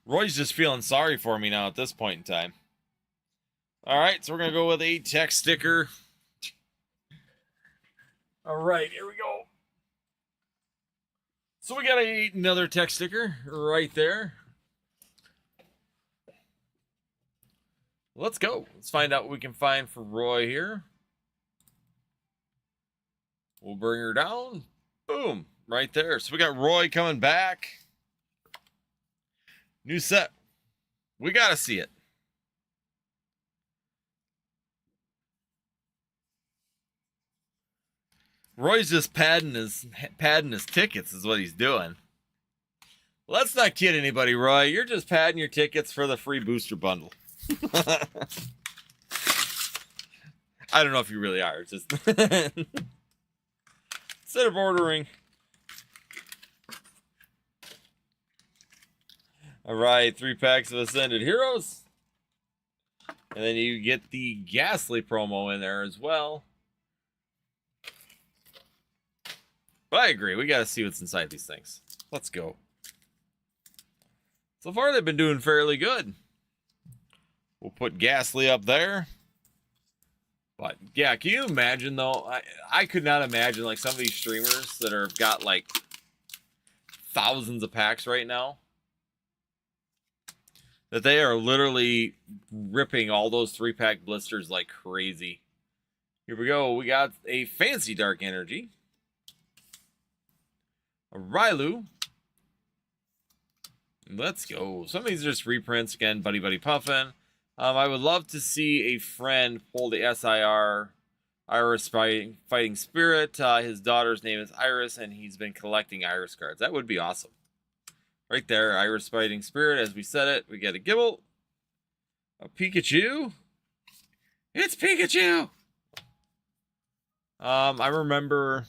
Roy's just feeling sorry for me now at this point in time. All right, so we're going to go with a tech sticker. All right, here we go. So we got another tech sticker right there. Let's go. Let's find out what we can find for Roy here. We'll bring her down. Boom. Right there. So we got Roy coming back. New set. We got to see it. Roy's just padding his tickets is what he's doing. Let's not kid anybody, Roy. You're just padding your tickets for the free booster bundle. I don't know if you really are. It's just instead of ordering. All right, 3 packs of Ascended Heroes. And then you get the Ghastly promo in there as well. But I agree. We got to see what's inside these things. Let's go. So far, they've been doing fairly good. We'll put Ghastly up there. But, yeah, can you imagine, though? I could not imagine, like, some of these streamers that are got, like, thousands of packs right now. That they are literally ripping all those 3-pack blisters like crazy. Here we go. We got a Fancy Dark Energy. A Rylu. Let's go. Some of these are just reprints. Again, Buddy Buddy Puffin. I would love to see a friend pull the SIR Iris Fighting Spirit. His daughter's name is Iris, and he's been collecting Iris cards. That would be awesome. Right there, Iris Fighting Spirit. As we said it, we get a Gibble. A Pikachu. It's Pikachu! I remember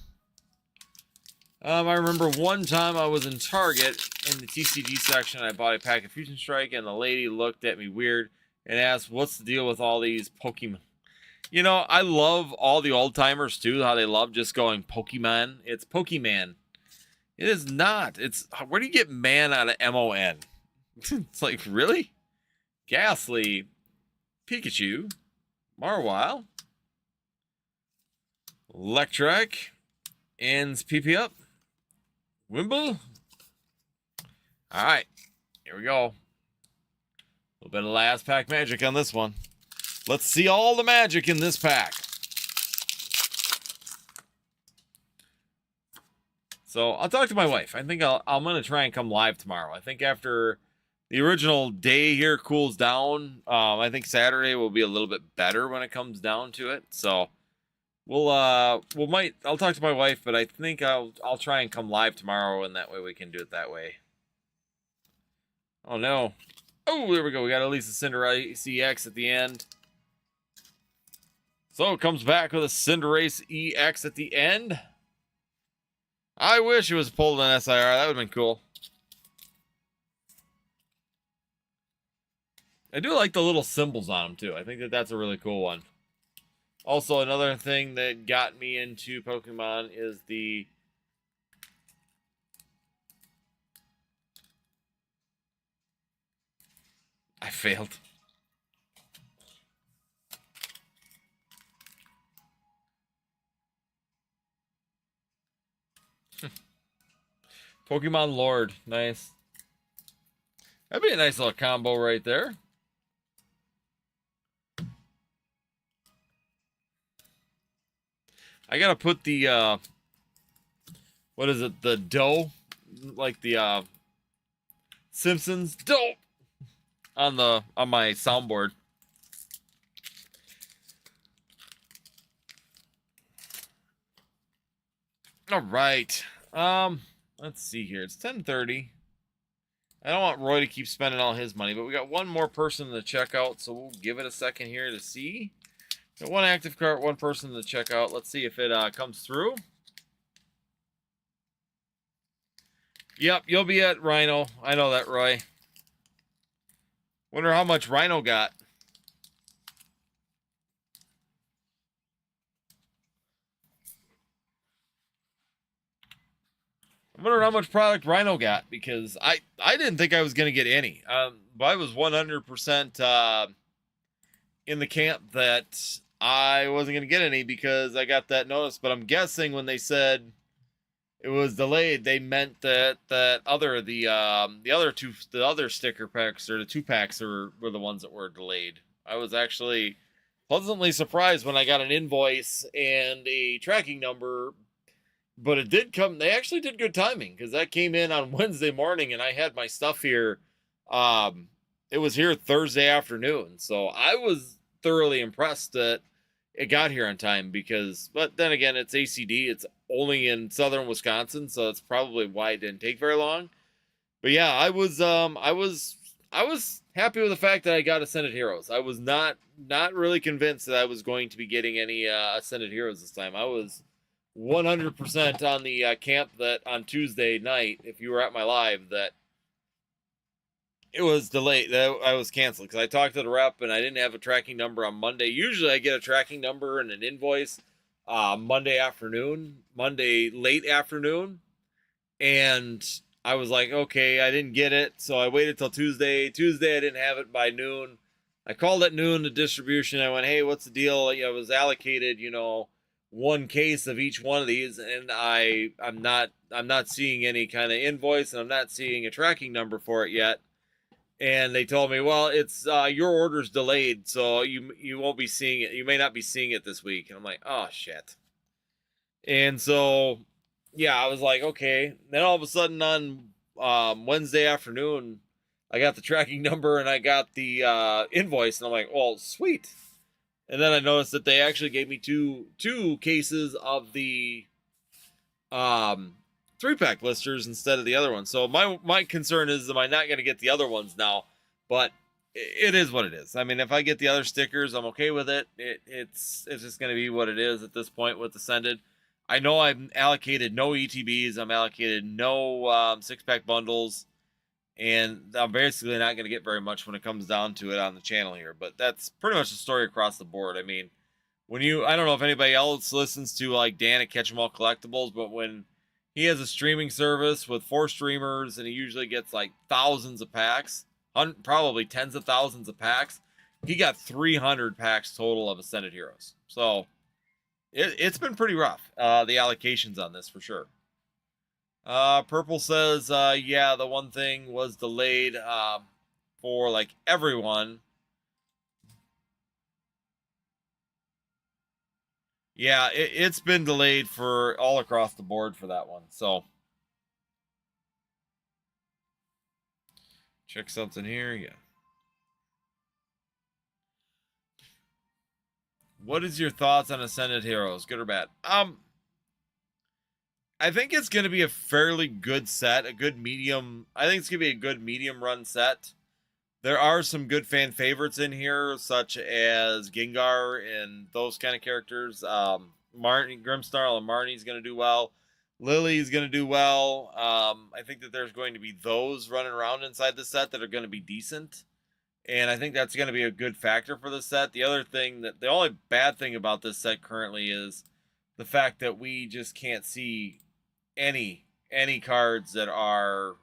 one time I was in Target in the TCG section. I bought a pack of Fusion Strike, and the lady looked at me weird and asked, "What's the deal with all these Pokemon?" You know, I love all the old timers too. How they love just going Pokemon. It's Pokemon. It is not. It's where do you get man out of MON? It's like really, Ghastly, Pikachu, Marwile, Electrike, ends PP up. Wimble. All right, here we go. A little bit of last pack magic on this one. Let's see all the magic in this pack. So I'll talk to my wife. I think I'm going to try and come live tomorrow. I think after the original day here cools down, I think Saturday will be a little bit better when it comes down to it. So I'll talk to my wife, but I think I'll try and come live tomorrow, and that way we can do it that way. Oh no. Oh, there we go. We got at least a Cinderace EX at the end. So it comes back with a Cinderace EX at the end. I wish it was pulled on SIR. That would have been cool. I do like the little symbols on them, too. I think that's a really cool one. Also, another thing that got me into Pokemon is the... I failed. Pokemon Lord. Nice. That'd be a nice little combo right there. I gotta put the, what is it? The dough? Like the, Simpsons dough on my soundboard. All right. Let's see here. It's 10:30. I don't want Roy to keep spending all his money, but we got one more person in the checkout, so we'll give it a second here to see. Got one active cart, one person in the checkout. Let's see if it comes through. Yep, you'll be at Rhino. I know that, Roy. Wonder how much Rhino got. I wonder how much product Rhino got, because I didn't think I was going to get any. But I was 100% in the camp that I wasn't going to get any because I got that notice. But I'm guessing when they said it was delayed, they meant that the other sticker packs, or the 2-packs, were the ones that were delayed. I was actually pleasantly surprised when I got an invoice and a tracking number, but it did come. They actually did good timing, because that came in on Wednesday morning, and I had my stuff here. It was here Thursday afternoon, so I was thoroughly impressed that it got here on time. But then again, it's ACD. It's only in southern Wisconsin, so that's probably why it didn't take very long. But yeah, I was happy with the fact that I got Ascended Heroes. I was not really convinced that I was going to be getting any Ascended Heroes this time. I was 100% on the camp that on Tuesday night, if you were at my live, that it was delayed, that I was canceled, because I talked to the rep and I didn't have a tracking number on Monday. Usually I get a tracking number and an invoice Monday late afternoon, and I was like, okay, I didn't get it, so I waited till Tuesday. I didn't have it by noon. I called at noon to distribution. I went, hey, what's the deal? I was allocated, one case of each one of these, and I'm not seeing any kind of invoice, and I'm not seeing a tracking number for it yet. And they told me, well, it's your order's delayed, so you won't be seeing it. You may not be seeing it this week. And I'm like, oh shit. And so, yeah, I was like, okay. Then all of a sudden on Wednesday afternoon, I got the tracking number and I got the invoice, and I'm like, well, sweet. And then I noticed that they actually gave me two cases of the 3-pack blisters instead of the other one. So my concern is, am I not going to get the other ones now? But it is what it is. I mean, if I get the other stickers, I'm okay with it. It's just going to be what it is at this point with Ascended. I know I'm allocated no ETBs. I'm allocated no 6-pack bundles. And I'm basically not going to get very much when it comes down to it on the channel here. But that's pretty much the story across the board. I mean, I don't know if anybody else listens to like Dan at Catch 'em All Collectibles, but when he has a streaming service with 4 streamers and he usually gets like thousands of packs, probably tens of thousands of packs, he got 300 packs total of Ascended Heroes. So it's been pretty rough, the allocations on this for sure. Purple says, yeah, the one thing was delayed for like everyone. Yeah, it's been delayed for all across the board for that one. So check something here. Yeah. What is your thoughts on Ascended Heroes? Good or bad? I think it's going to be a fairly good set, a good medium. I think it's going to be a good medium run set. There are some good fan favorites in here, such as Gengar and those kind of characters. Grimsnarl and Marnie's going to do well. Lily's going to do well. I think that there's going to be those running around inside the set that are going to be decent. And I think that's going to be a good factor for the set. The only bad thing about this set currently is the fact that we just can't see any cards that are,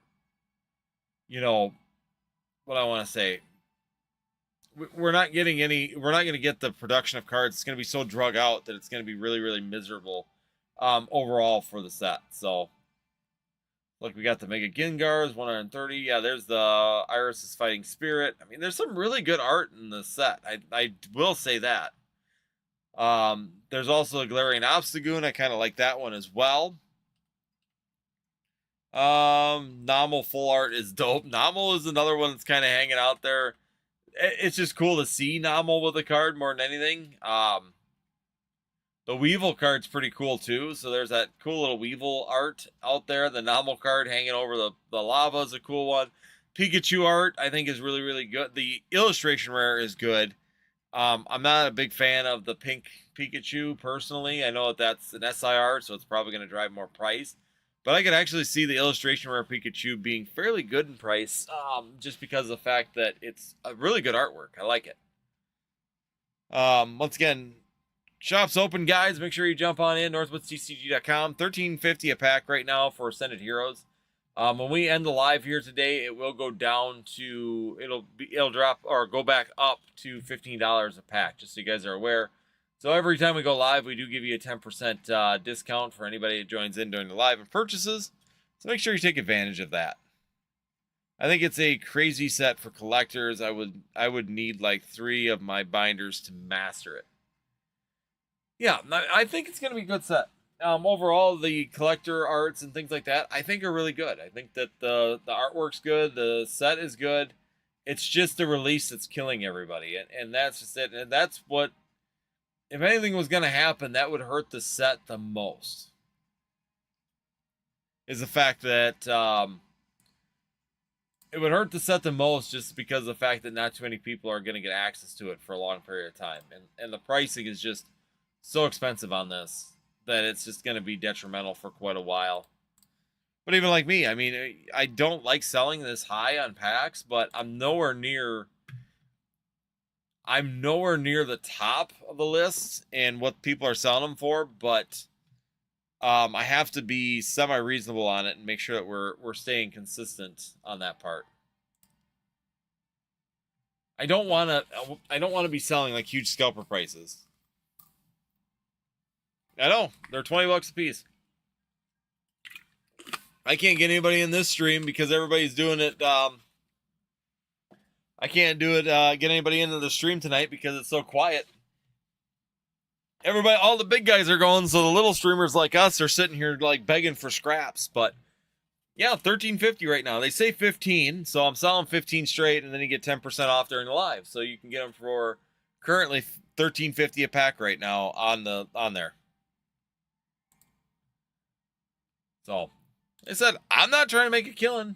what I want to say. We're not going to get the production of cards. It's going to be so drug out that it's going to be really, really miserable overall for the set. So, look, we got the Mega Gengars, 130. Yeah, there's the Iris' Fighting Spirit. I mean, there's some really good art in the set. I will say that. There's also a Galarian Obstagoon. I kind of like that one as well. Nomal full art is dope. Nomal is another one that's kind of hanging out there. It's just cool to see Nomal with a card more than anything. The Weevil card's pretty cool too. So there's that cool little Weevil art out there. The Nomal card hanging over the lava is a cool one. Pikachu art I think is really, really good. The illustration rare is good. I'm not a big fan of the pink Pikachu personally. I know that's an SIR, so it's probably going to drive more price. But I could actually see the illustration rare Pikachu being fairly good in price, just because of the fact that it's a really good artwork. I like it. Once again, Shop's open, guys. Make sure you jump on in, northwoodstcg.com. $13.50 a pack right now for Ascended Heroes. When we end the live here today, it will go down to, it'll drop or go back up to $15 a pack, just so you guys are aware. So every time we go live, we do give you a 10% discount for anybody that joins in during the live and purchases. So make sure you take advantage of that. I think it's a crazy set for collectors. I would need like 3 of my binders to master it. Yeah, I think it's going to be a good set. Overall, the collector arts and things like that, I think are really good. I think that the artwork's good, the set is good. It's just the release that's killing everybody, and that's just it. And that's what, if anything was going to happen, that would hurt the set the most. Is the fact that it would hurt the set the most just because of the fact that not too many people are going to get access to it for a long period of time. And the pricing is just so expensive on this that it's just going to be detrimental for quite a while. But even like me, I mean, I don't like selling this high on packs, but I'm nowhere near the top of the list and what people are selling them for, but I have to be semi-reasonable on it and make sure that we're staying consistent on that part. I don't want to be selling like huge scalper prices. I know, they're $20 a piece. I can't get anybody in this stream because everybody's doing it. I can't do it. Get anybody into the stream tonight because it's so quiet. Everybody, all the big guys are going, so the little streamers like us are sitting here like begging for scraps. But yeah, $13.50 right now. They say 15, so I'm selling 15 straight, and then you get 10% off during the live. So you can get them for currently $13.50 a pack right now on there. So, I said, I'm not trying to make a killing.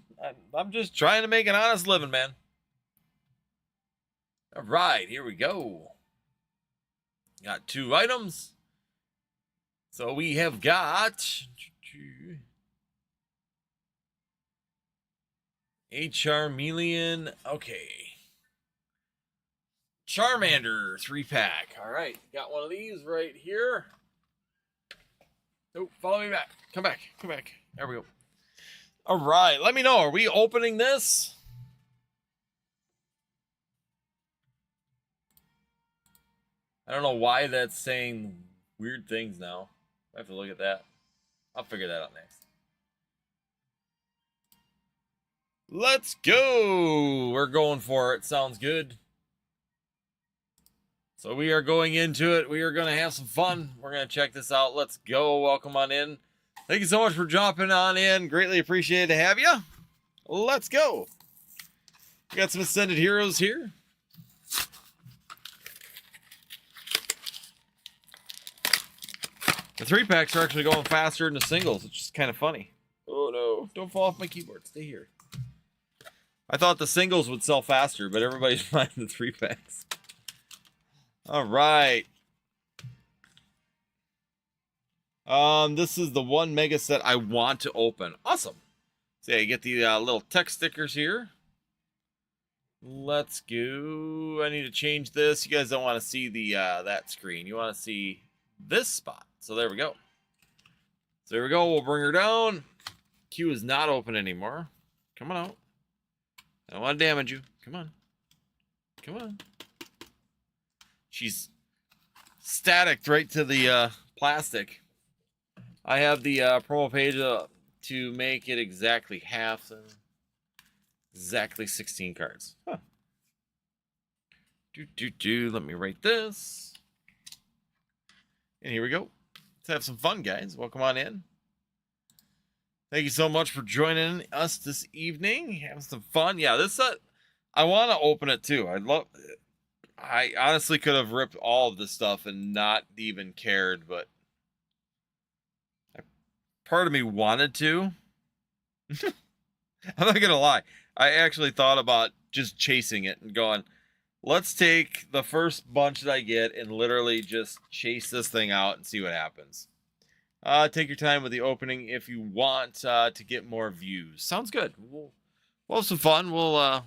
I'm just trying to make an honest living, man. All right, here we go. Got 2 items. So we have got a Charmeleon. Okay. Charmander 3-pack. All right, got one of these right here. Oh, follow me back. Come back. Come back. There we go. All right. Let me know. Are we opening this? I don't know why that's saying weird things now. I have to look at that. I'll figure that out next. Let's go. We're going for it. Sounds good. So we are going into it. We are going to have some fun. We're going to check this out. Let's go. Welcome on in. Thank you so much for dropping on in. Greatly appreciated to have you. Let's go. We got some Ascended Heroes here. The 3-packs are actually going faster than the singles, which is kind of funny. Oh no, don't fall off my keyboard. Stay here. I thought the singles would sell faster, but everybody's buying the 3-packs. All right. This is the one mega set I want to open. Awesome. So yeah, you get the little text stickers here. Let's go. I need to change this. You guys don't want to see the that screen. You want to see this spot. So there we go. So there we go. We'll bring her down. Q is not open anymore. Come on out. I don't want to damage you. Come on. Come on. She's staticked right to the plastic. I have the promo page to make it exactly half. So exactly 16 cards. Huh. Let me write this. And here we go. Let's have some fun, guys. Welcome on in. Thank you so much for joining us this evening. Having some fun. Yeah, this set, I want to open it too. I honestly could have ripped all of this stuff and not even cared, but part of me wanted to. I'm not gonna lie. I actually thought about just chasing it and going, let's take the first bunch that I get and literally just chase this thing out and see what happens. Take your time with the opening if you want to get more views. Sounds good. We'll have some fun. We'll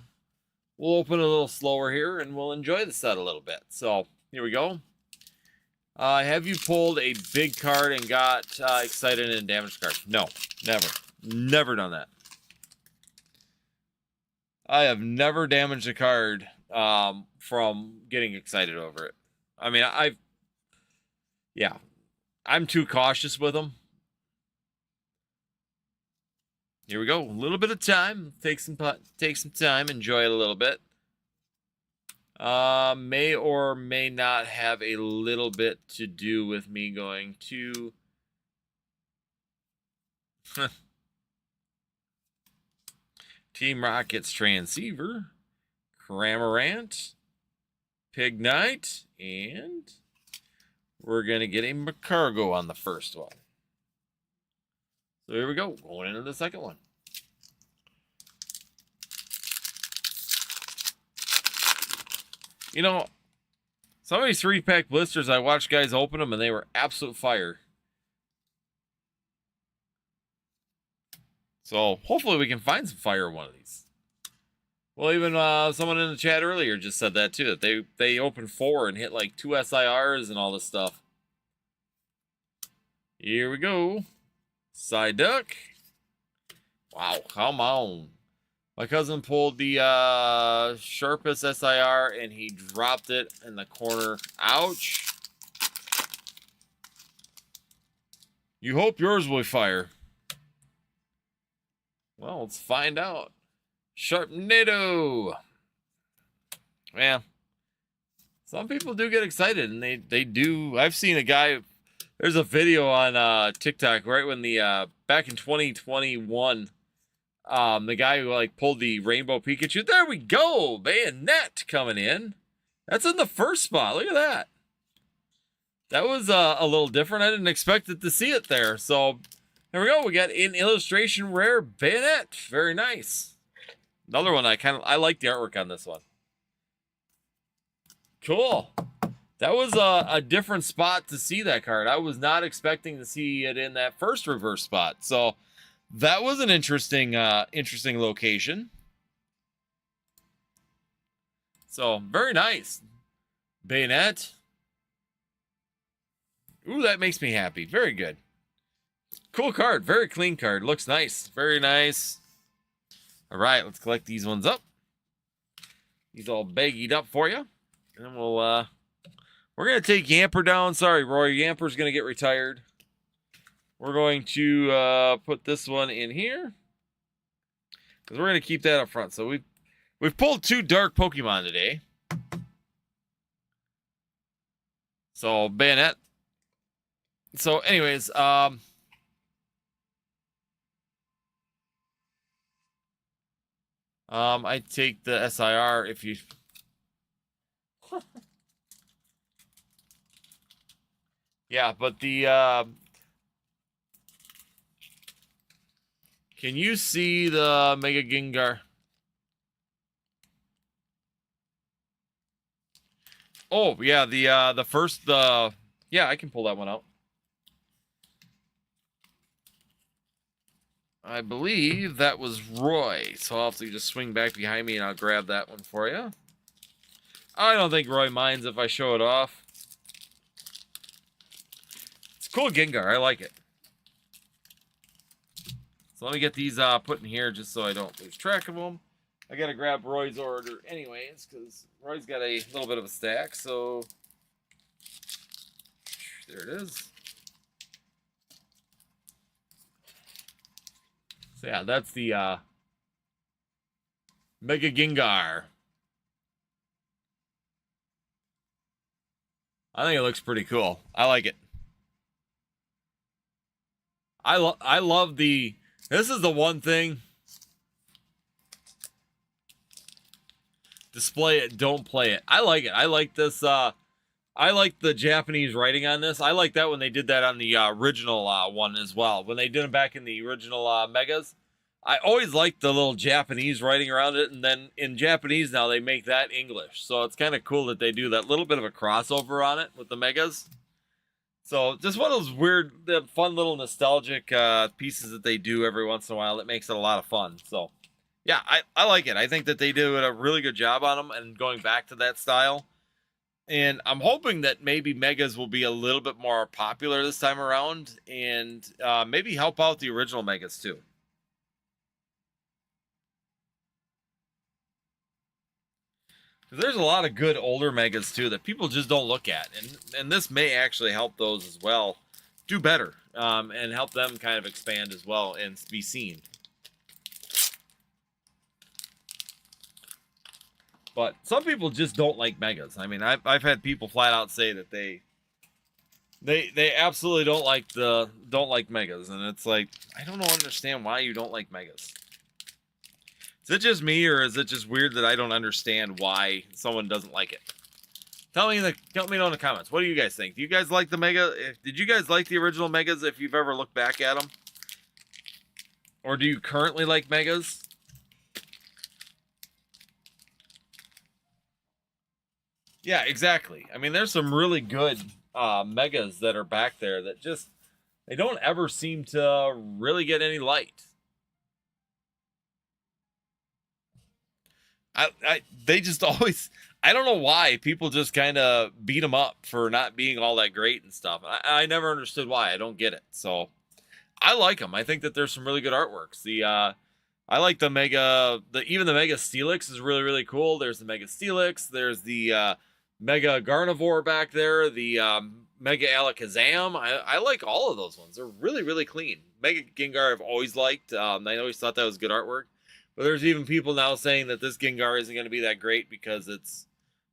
open a little slower here and we'll enjoy the set a little bit. So here we go. Have you pulled a big card and got excited in a damaged card? No, never. Never done that. I have never damaged a card from getting excited over it. I mean, yeah, I'm too cautious with them. Here we go. A little bit of time. Take some time. Enjoy it a little bit. May or may not have a little bit to do with me going to Team Rocket's Transceiver, Cramorant, Pig Knight, and we're going to get a Macargo on the first one. So here we go, going into the second one. You know, some of these 3-pack blisters, I watched guys open them and they were absolute fire. So hopefully we can find some fire in one of these. Well, even someone in the chat earlier just said that too, that they opened 4 and hit like 2 SIRs and all this stuff. Here we go. Psyduck. Wow, come on. My cousin pulled the sharpest SIR and he dropped it in the corner. Ouch. You hope yours will fire. Well, let's find out. Sharpnado. Man, some people do get excited, and they do. I've seen a guy. There's a video on TikTok right when the back in 2021, the guy who like pulled the Rainbow Pikachu. There we go, Bayonet coming in. That's in the first spot. Look at that. That was a little different. I didn't expect it to see it there. So there we go. We got an illustration rare Bayonet. Very nice. Another one I like the artwork on this one. Cool. That was a different spot to see that card. I was not expecting to see it in that first reverse spot. So that was an interesting location. So very nice. Bayonet. Ooh, that makes me happy. Very good. Cool card. Very clean card. Looks nice. Very nice. All right, let's collect these ones up. These all baggied up for you. And then we're going to take Yamper down. Sorry, Roy. Yamper's going to get retired. We're going to put this one in here. Because we're going to keep that up front. So we've pulled 2 dark Pokemon today. So, Bayonet. So, anyways, I take the SIR if you... Yeah, but the... Can you see the Mega Gengar? Oh, yeah, the first... Yeah, I can pull that one out. I believe that was Roy, so I'll have to just swing back behind me and I'll grab that one for you. I don't think Roy minds if I show it off. It's a cool Gengar, I like it. So let me get these put in here just so I don't lose track of them. I gotta grab Roy's order anyways, because Roy's got a little bit of a stack, so... There it is. So yeah, that's the Mega Gengar. I think it looks pretty cool. I like it. I love the... This is the one thing. Display it, don't play it. I like it. I like this... I like the Japanese writing on this. I like that when they did that on the original one as well. When they did it back in the original Megas. I always liked the little Japanese writing around it. And then in Japanese now they make that English. So it's kind of cool that they do that little bit of a crossover on it with the Megas. So just one of those weird, fun little nostalgic pieces that they do every once in a while. That makes it a lot of fun. So yeah, I like it. I think that they do a really good job on them and going back to that style. And I'm hoping that maybe Megas will be a little bit more popular this time around, and maybe help out the original Megas too. Because there's a lot of good older Megas too that people just don't look at, and this may actually help those as well do better, and help them kind of expand as well and be seen. But some people just don't like Megas. I mean, I've had people flat out say that they absolutely don't like Megas, and it's like, I don't understand why you don't like Megas. Is it just me, or is it just weird that I don't understand why someone doesn't like it? Tell me know in the comments. What do you guys think? Do you guys like the Mega? Did you guys like the original Megas if you've ever looked back at them? Or do you currently like Megas? Yeah, exactly. I mean, there's some really good Megas that are back there that just, they don't ever seem to really get any light. They just always, I don't know why people just kind of beat them up for not being all that great and stuff. I never understood why. I don't get it. So I like them. I think that there's some really good artworks. I like the Mega, even the Mega Steelix is really, really cool. There's the Mega Steelix. There's the Mega Garnivore back there. The Mega Alakazam. I like all of those ones. They're really, really clean. Mega Gengar I've always liked. I always thought that was good artwork. But there's even people now saying that this Gengar isn't going to be that great because it's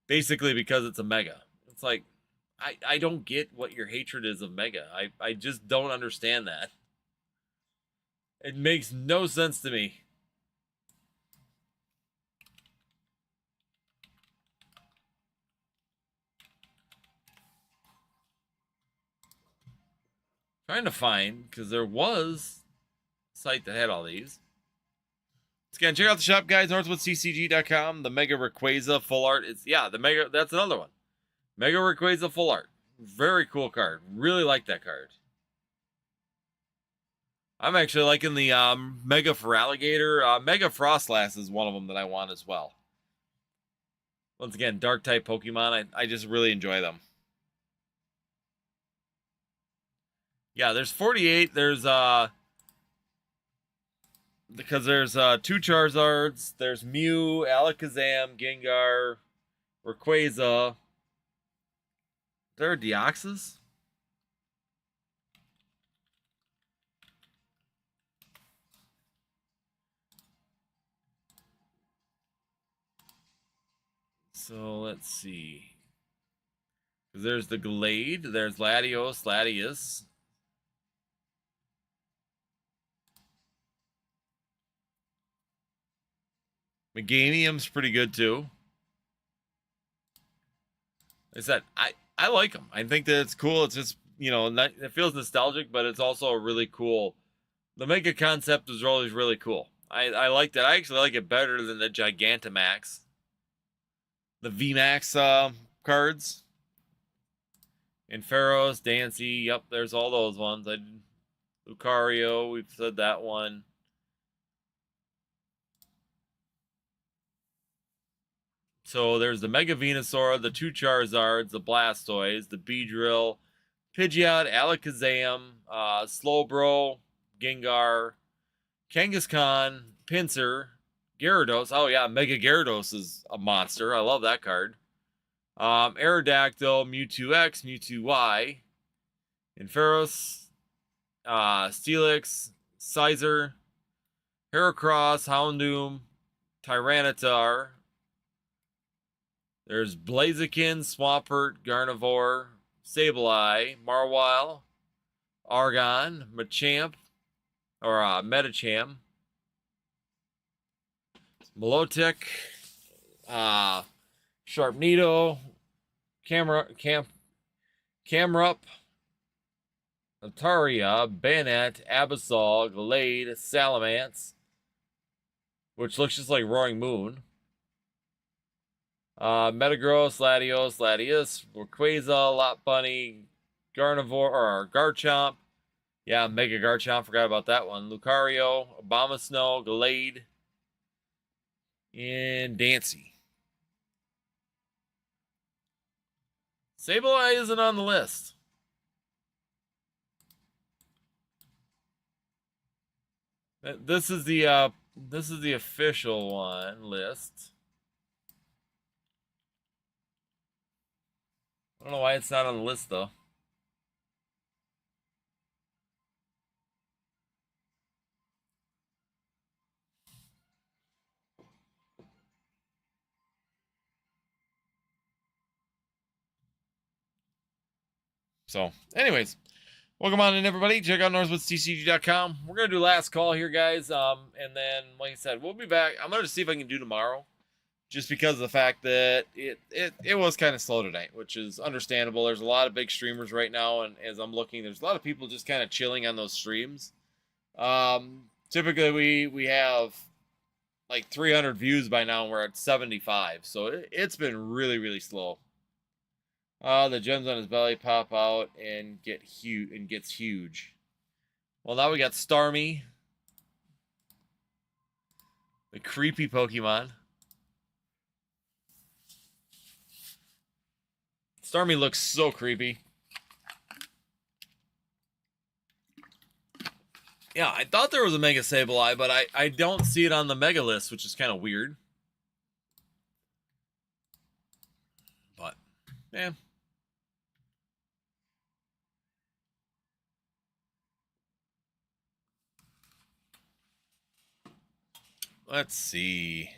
basically because it's a Mega. It's like, I don't get what your hatred is of Mega. I just don't understand that. It makes no sense to me. Trying to find, because there was a site that had all these. Again, check out the shop, guys. NorthwoodCCG.com. The Mega Rayquaza full art. The Mega. That's another one. Mega Rayquaza full art. Very cool card. Really like that card. I'm actually liking the Mega Feraligatr. Mega Frostlass is one of them that I want as well. Once again, Dark type Pokemon. I just really enjoy them. Yeah, there's 48. There's because there's 2 Charizards. There's Mew, Alakazam, Gengar, Rayquaza. Is there a Deoxys? So let's see. There's the Glade. There's Latios. Meganium's pretty good too. Like I said, I like them. I think that it's cool. It's just, it feels nostalgic, but it's also a really cool. The Mega concept is always really cool. I like that. I actually like it better than the Gigantamax. The VMAX cards. Inferos, Dancy, yep, there's all those ones. Lucario, we've said that one. So there's the Mega Venusaur, the 2 Charizards, the Blastoise, the Beedrill, Pidgeot, Alakazam, Slowbro, Gengar, Kangaskhan, Pinsir, Gyarados. Oh yeah, Mega Gyarados is a monster. I love that card. Aerodactyl, Mewtwo X, Mewtwo Y, Inferos, Steelix, Sizer, Heracross, Houndoom, Tyranitar. There's Blaziken, Swampert, Garnivore, Sableye, Marwile, Argon, Machamp, or Metacham, Milotic, Sharpedo, Camerup, Altaria, Banette, Absol, Glade, Salamence, which looks just like Roaring Moon. Metagross, Latios, Rayquaza, Lot Bunny, Garnivore, or Garchomp. Yeah, Mega Garchomp, forgot about that one. Lucario, Abomasnow, Glade, and Dancy. Sableye isn't on the list. This is the official one list. I don't know why it's not on the list though. So, anyways, welcome on in, everybody. Check out northwoodstcg.com. We're going to do last call here, guys. And then, like I said, we'll be back. I'm going to see if I can do tomorrow, just because of the fact that it was kind of slow tonight, which is understandable. There's a lot of big streamers right now, and as I'm looking, there's a lot of people just kind of chilling on those streams. Typically, we have like 300 views by now, and we're at 75. So it's been really, really slow. The gems on his belly pop out and gets huge. Well, now we got Starmie, the creepy Pokemon. Starmie looks so creepy. Yeah, I thought there was a Mega Sableye, but I don't see it on the Mega list, which is kind of weird. But, yeah. Let's see.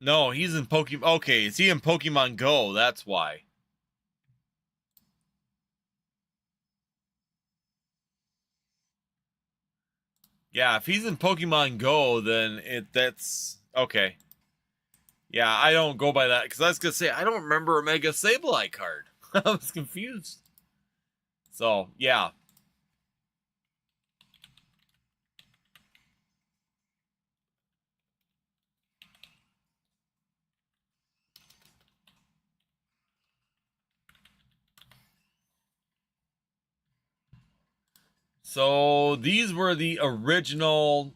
No, he's in Pokemon. Okay, is he in Pokemon Go? That's why. Yeah, if he's in Pokemon Go, then that's okay. Yeah, I don't go by that because I was gonna say I don't remember a Mega Sableye card. I was confused. So yeah. So these were the original.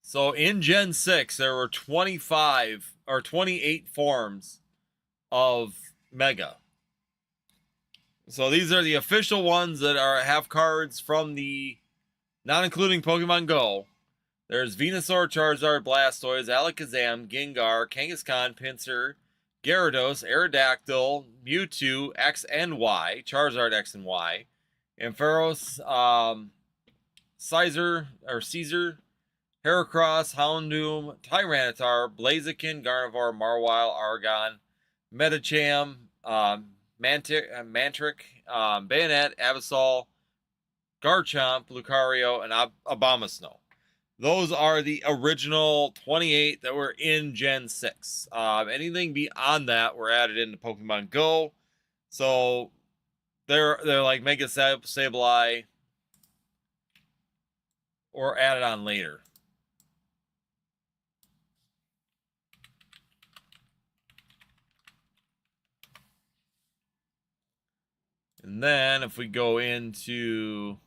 So in Gen 6, there were 25 or 28 forms of Mega. So these are the official ones that have cards from the, not including Pokemon Go. There's Venusaur, Charizard, Blastoise, Alakazam, Gengar, Kangaskhan, Pinsir, Gyarados, Aerodactyl, Mewtwo, X and Y, Charizard X and Y, Ampharos, Caesar, Heracross, Houndoom, Tyranitar, Blaziken, Gardevoir, Marwile, Argon, Metacham, Mantric, Bayonet, Absol, Garchomp, Lucario, and Abomasnow. Those are the original 28 that were in Gen 6. Anything beyond that were added into Pokemon Go. So they're like Mega Sableye or added on later. And then if we go into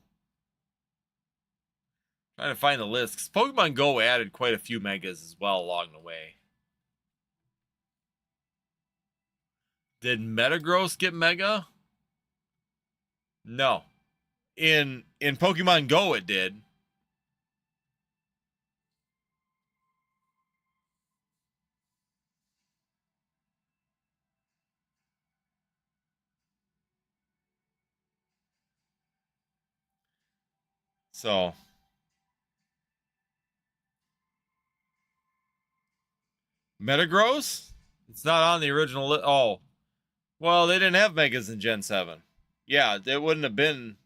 trying to find the list, because Pokemon Go added quite a few Megas as well along the way. Did Metagross get Mega? No. In Pokemon Go it did. So Metagross? It's not on the original list. Oh. Well, they didn't have Megas in Gen 7. Yeah, it wouldn't have been.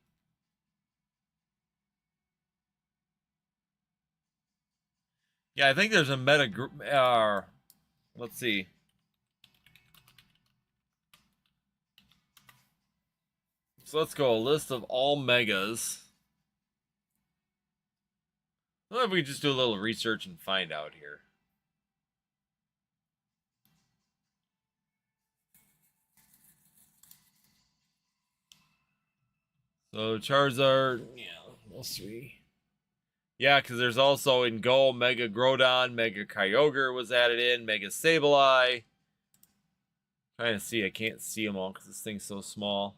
Yeah, I think there's a let's see. So let's go a list of all Megas. Well, if we just do a little research and find out here. So Charizard, yeah, we'll see. Yeah, because there's also in Go Mega Groudon, Mega Kyogre was added in, Mega Sableye. Trying to see. I can't see them all because this thing's so small.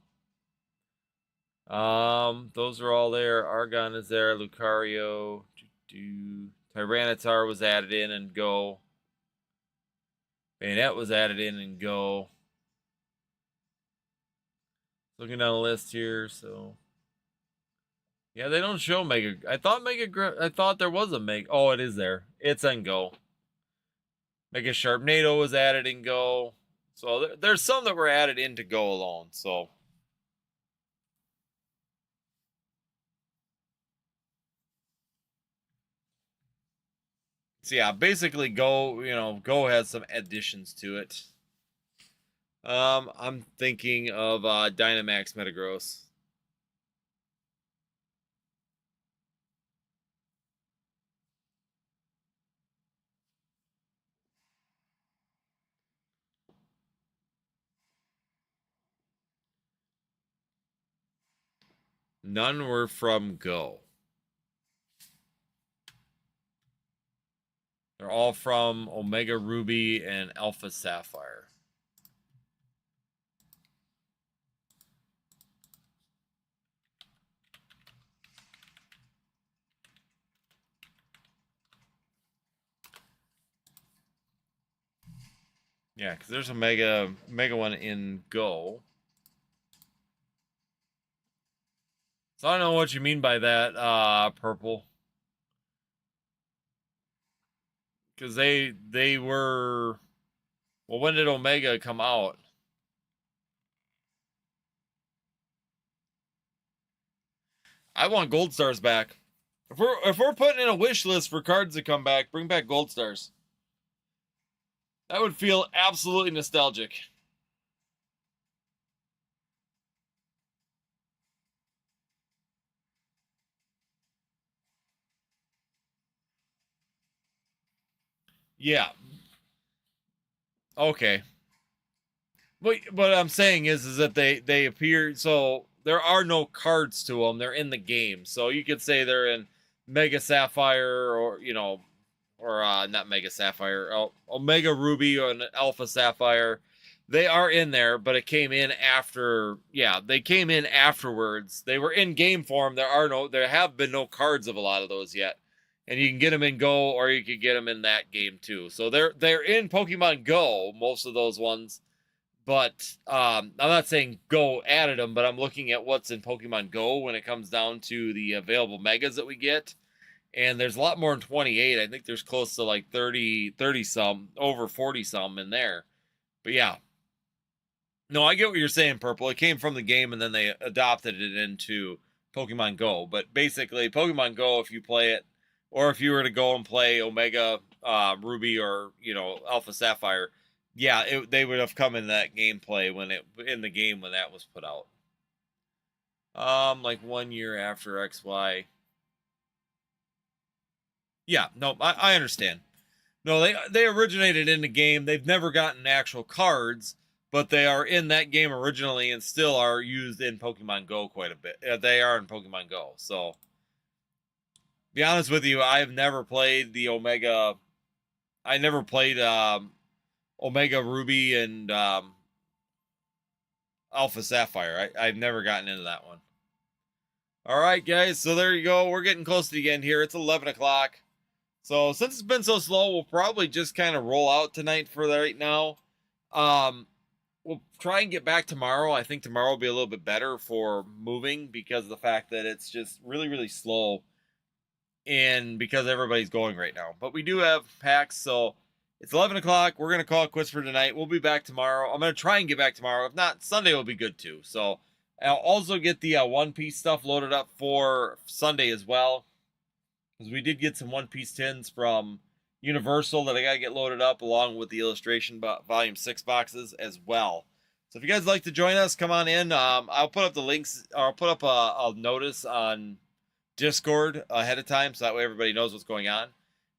Those are all there. Argon is there. Lucario. Tyranitar was added in and go. Bayonet was added in and go. Looking down the list here, so yeah, they don't show Mega. I thought there was a Mega. Oh, it is there. It's in Go. Mega Sharknado was added in Go. So there's some that were added into Go alone. So yeah, basically Go has some additions to it. I'm thinking of Dynamax Metagross. None were from Go. They're all from Omega Ruby and Alpha Sapphire. Yeah, because there's a mega one in Go. So I don't know what you mean by that, Purple. Because they were... Well, when did Omega come out? I want Gold Stars back. If we're putting in a wish list for cards to come back, bring back Gold Stars. That would feel absolutely nostalgic. Yeah. Okay. What I'm saying is that they appear, so there are no cards to them. They're in the game. So you could say they're in Mega Sapphire, or or not Mega Sapphire, Omega Ruby or an Alpha Sapphire. They are in there, but it came in after. Yeah, they came in afterwards. They were in game form. There have been no cards of a lot of those yet, and you can get them in Go, or you could get them in that game too. So they're in Pokemon Go, most of those ones. But I'm not saying Go added them, but I'm looking at what's in Pokemon Go when it comes down to the available megas that we get. And there's a lot more than 28. I think there's close to like 30 some, over 40 some in there. But yeah. No, I get what you're saying, Purple. It came from the game and then they adopted it into Pokemon Go. But basically, Pokemon Go, if you play it, or if you were to go and play Omega Ruby or Alpha Sapphire, yeah, they would have come in that gameplay in the game when that was put out. Like 1 year after XY. Yeah, no, I understand. No, they originated in the game. They've never gotten actual cards, but they are in that game originally and still are used in Pokemon Go quite a bit. They are in Pokemon Go. So, be honest with you, I have never played the Omega. I never played Omega Ruby and Alpha Sapphire. I've never gotten into that one. All right, guys. So there you go. We're getting close to the end here. It's 11 o'clock. So since it's been so slow, we'll probably just kind of roll out tonight for right now. We'll try and get back tomorrow. I think tomorrow will be a little bit better for moving because of the fact that it's just really, really slow and because everybody's going right now. But we do have packs, so it's 11 o'clock. We're going to call it quits for tonight. We'll be back tomorrow. I'm going to try and get back tomorrow. If not, Sunday will be good too. So I'll also get the One Piece stuff loaded up for Sunday as well. Because we did get some One Piece tins from Universal that I got to get loaded up along with the illustration volume 6 boxes as well. So if you guys like to join us, come on in. I'll put up the links, or I'll put up a notice on Discord ahead of time so that way everybody knows what's going on.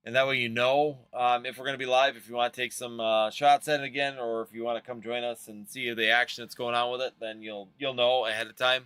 And that way if we're going to be live, if you want to take some shots at it again, or if you want to come join us and see the action that's going on with it, then you'll know ahead of time.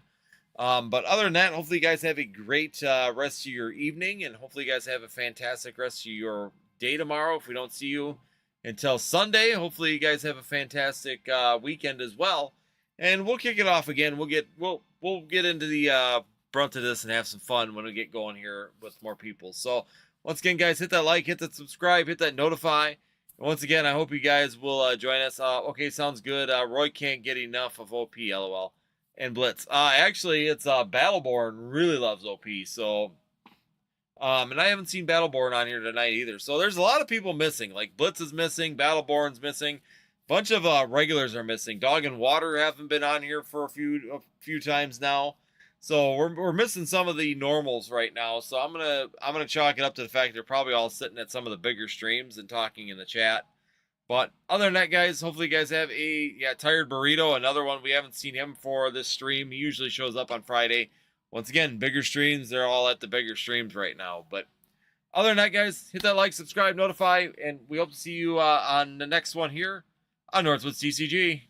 But other than that, hopefully you guys have a great rest of your evening, and hopefully you guys have a fantastic rest of your day tomorrow if we don't see you. until Sunday. Hopefully you guys have a fantastic weekend as well. And we'll kick it off again. We'll get into the brunt of this and have some fun when we get going here with more people. So once again, guys, hit that like, hit that subscribe, hit that notify. And once again, I hope you guys will join us. Okay, sounds good. Roy can't get enough of OP, lol. And Blitz. Actually, it's Battleborn really loves OP. So, and I haven't seen Battleborn on here tonight either. So there's a lot of people missing. Like Blitz is missing, Battleborn's missing. Bunch of regulars are missing. Dog and Water haven't been on here for a few times now. So we're missing some of the normals right now. So I'm gonna chalk it up to the fact they're probably all sitting at some of the bigger streams and talking in the chat. But other than that, guys, hopefully you guys have a Tired Burrito, another one. We haven't seen him for this stream. He usually shows up on Friday. Once again, bigger streams. They're all at the bigger streams right now. But other than that, guys, hit that like, subscribe, notify, and we hope to see you on the next one here on Northwoods TCG.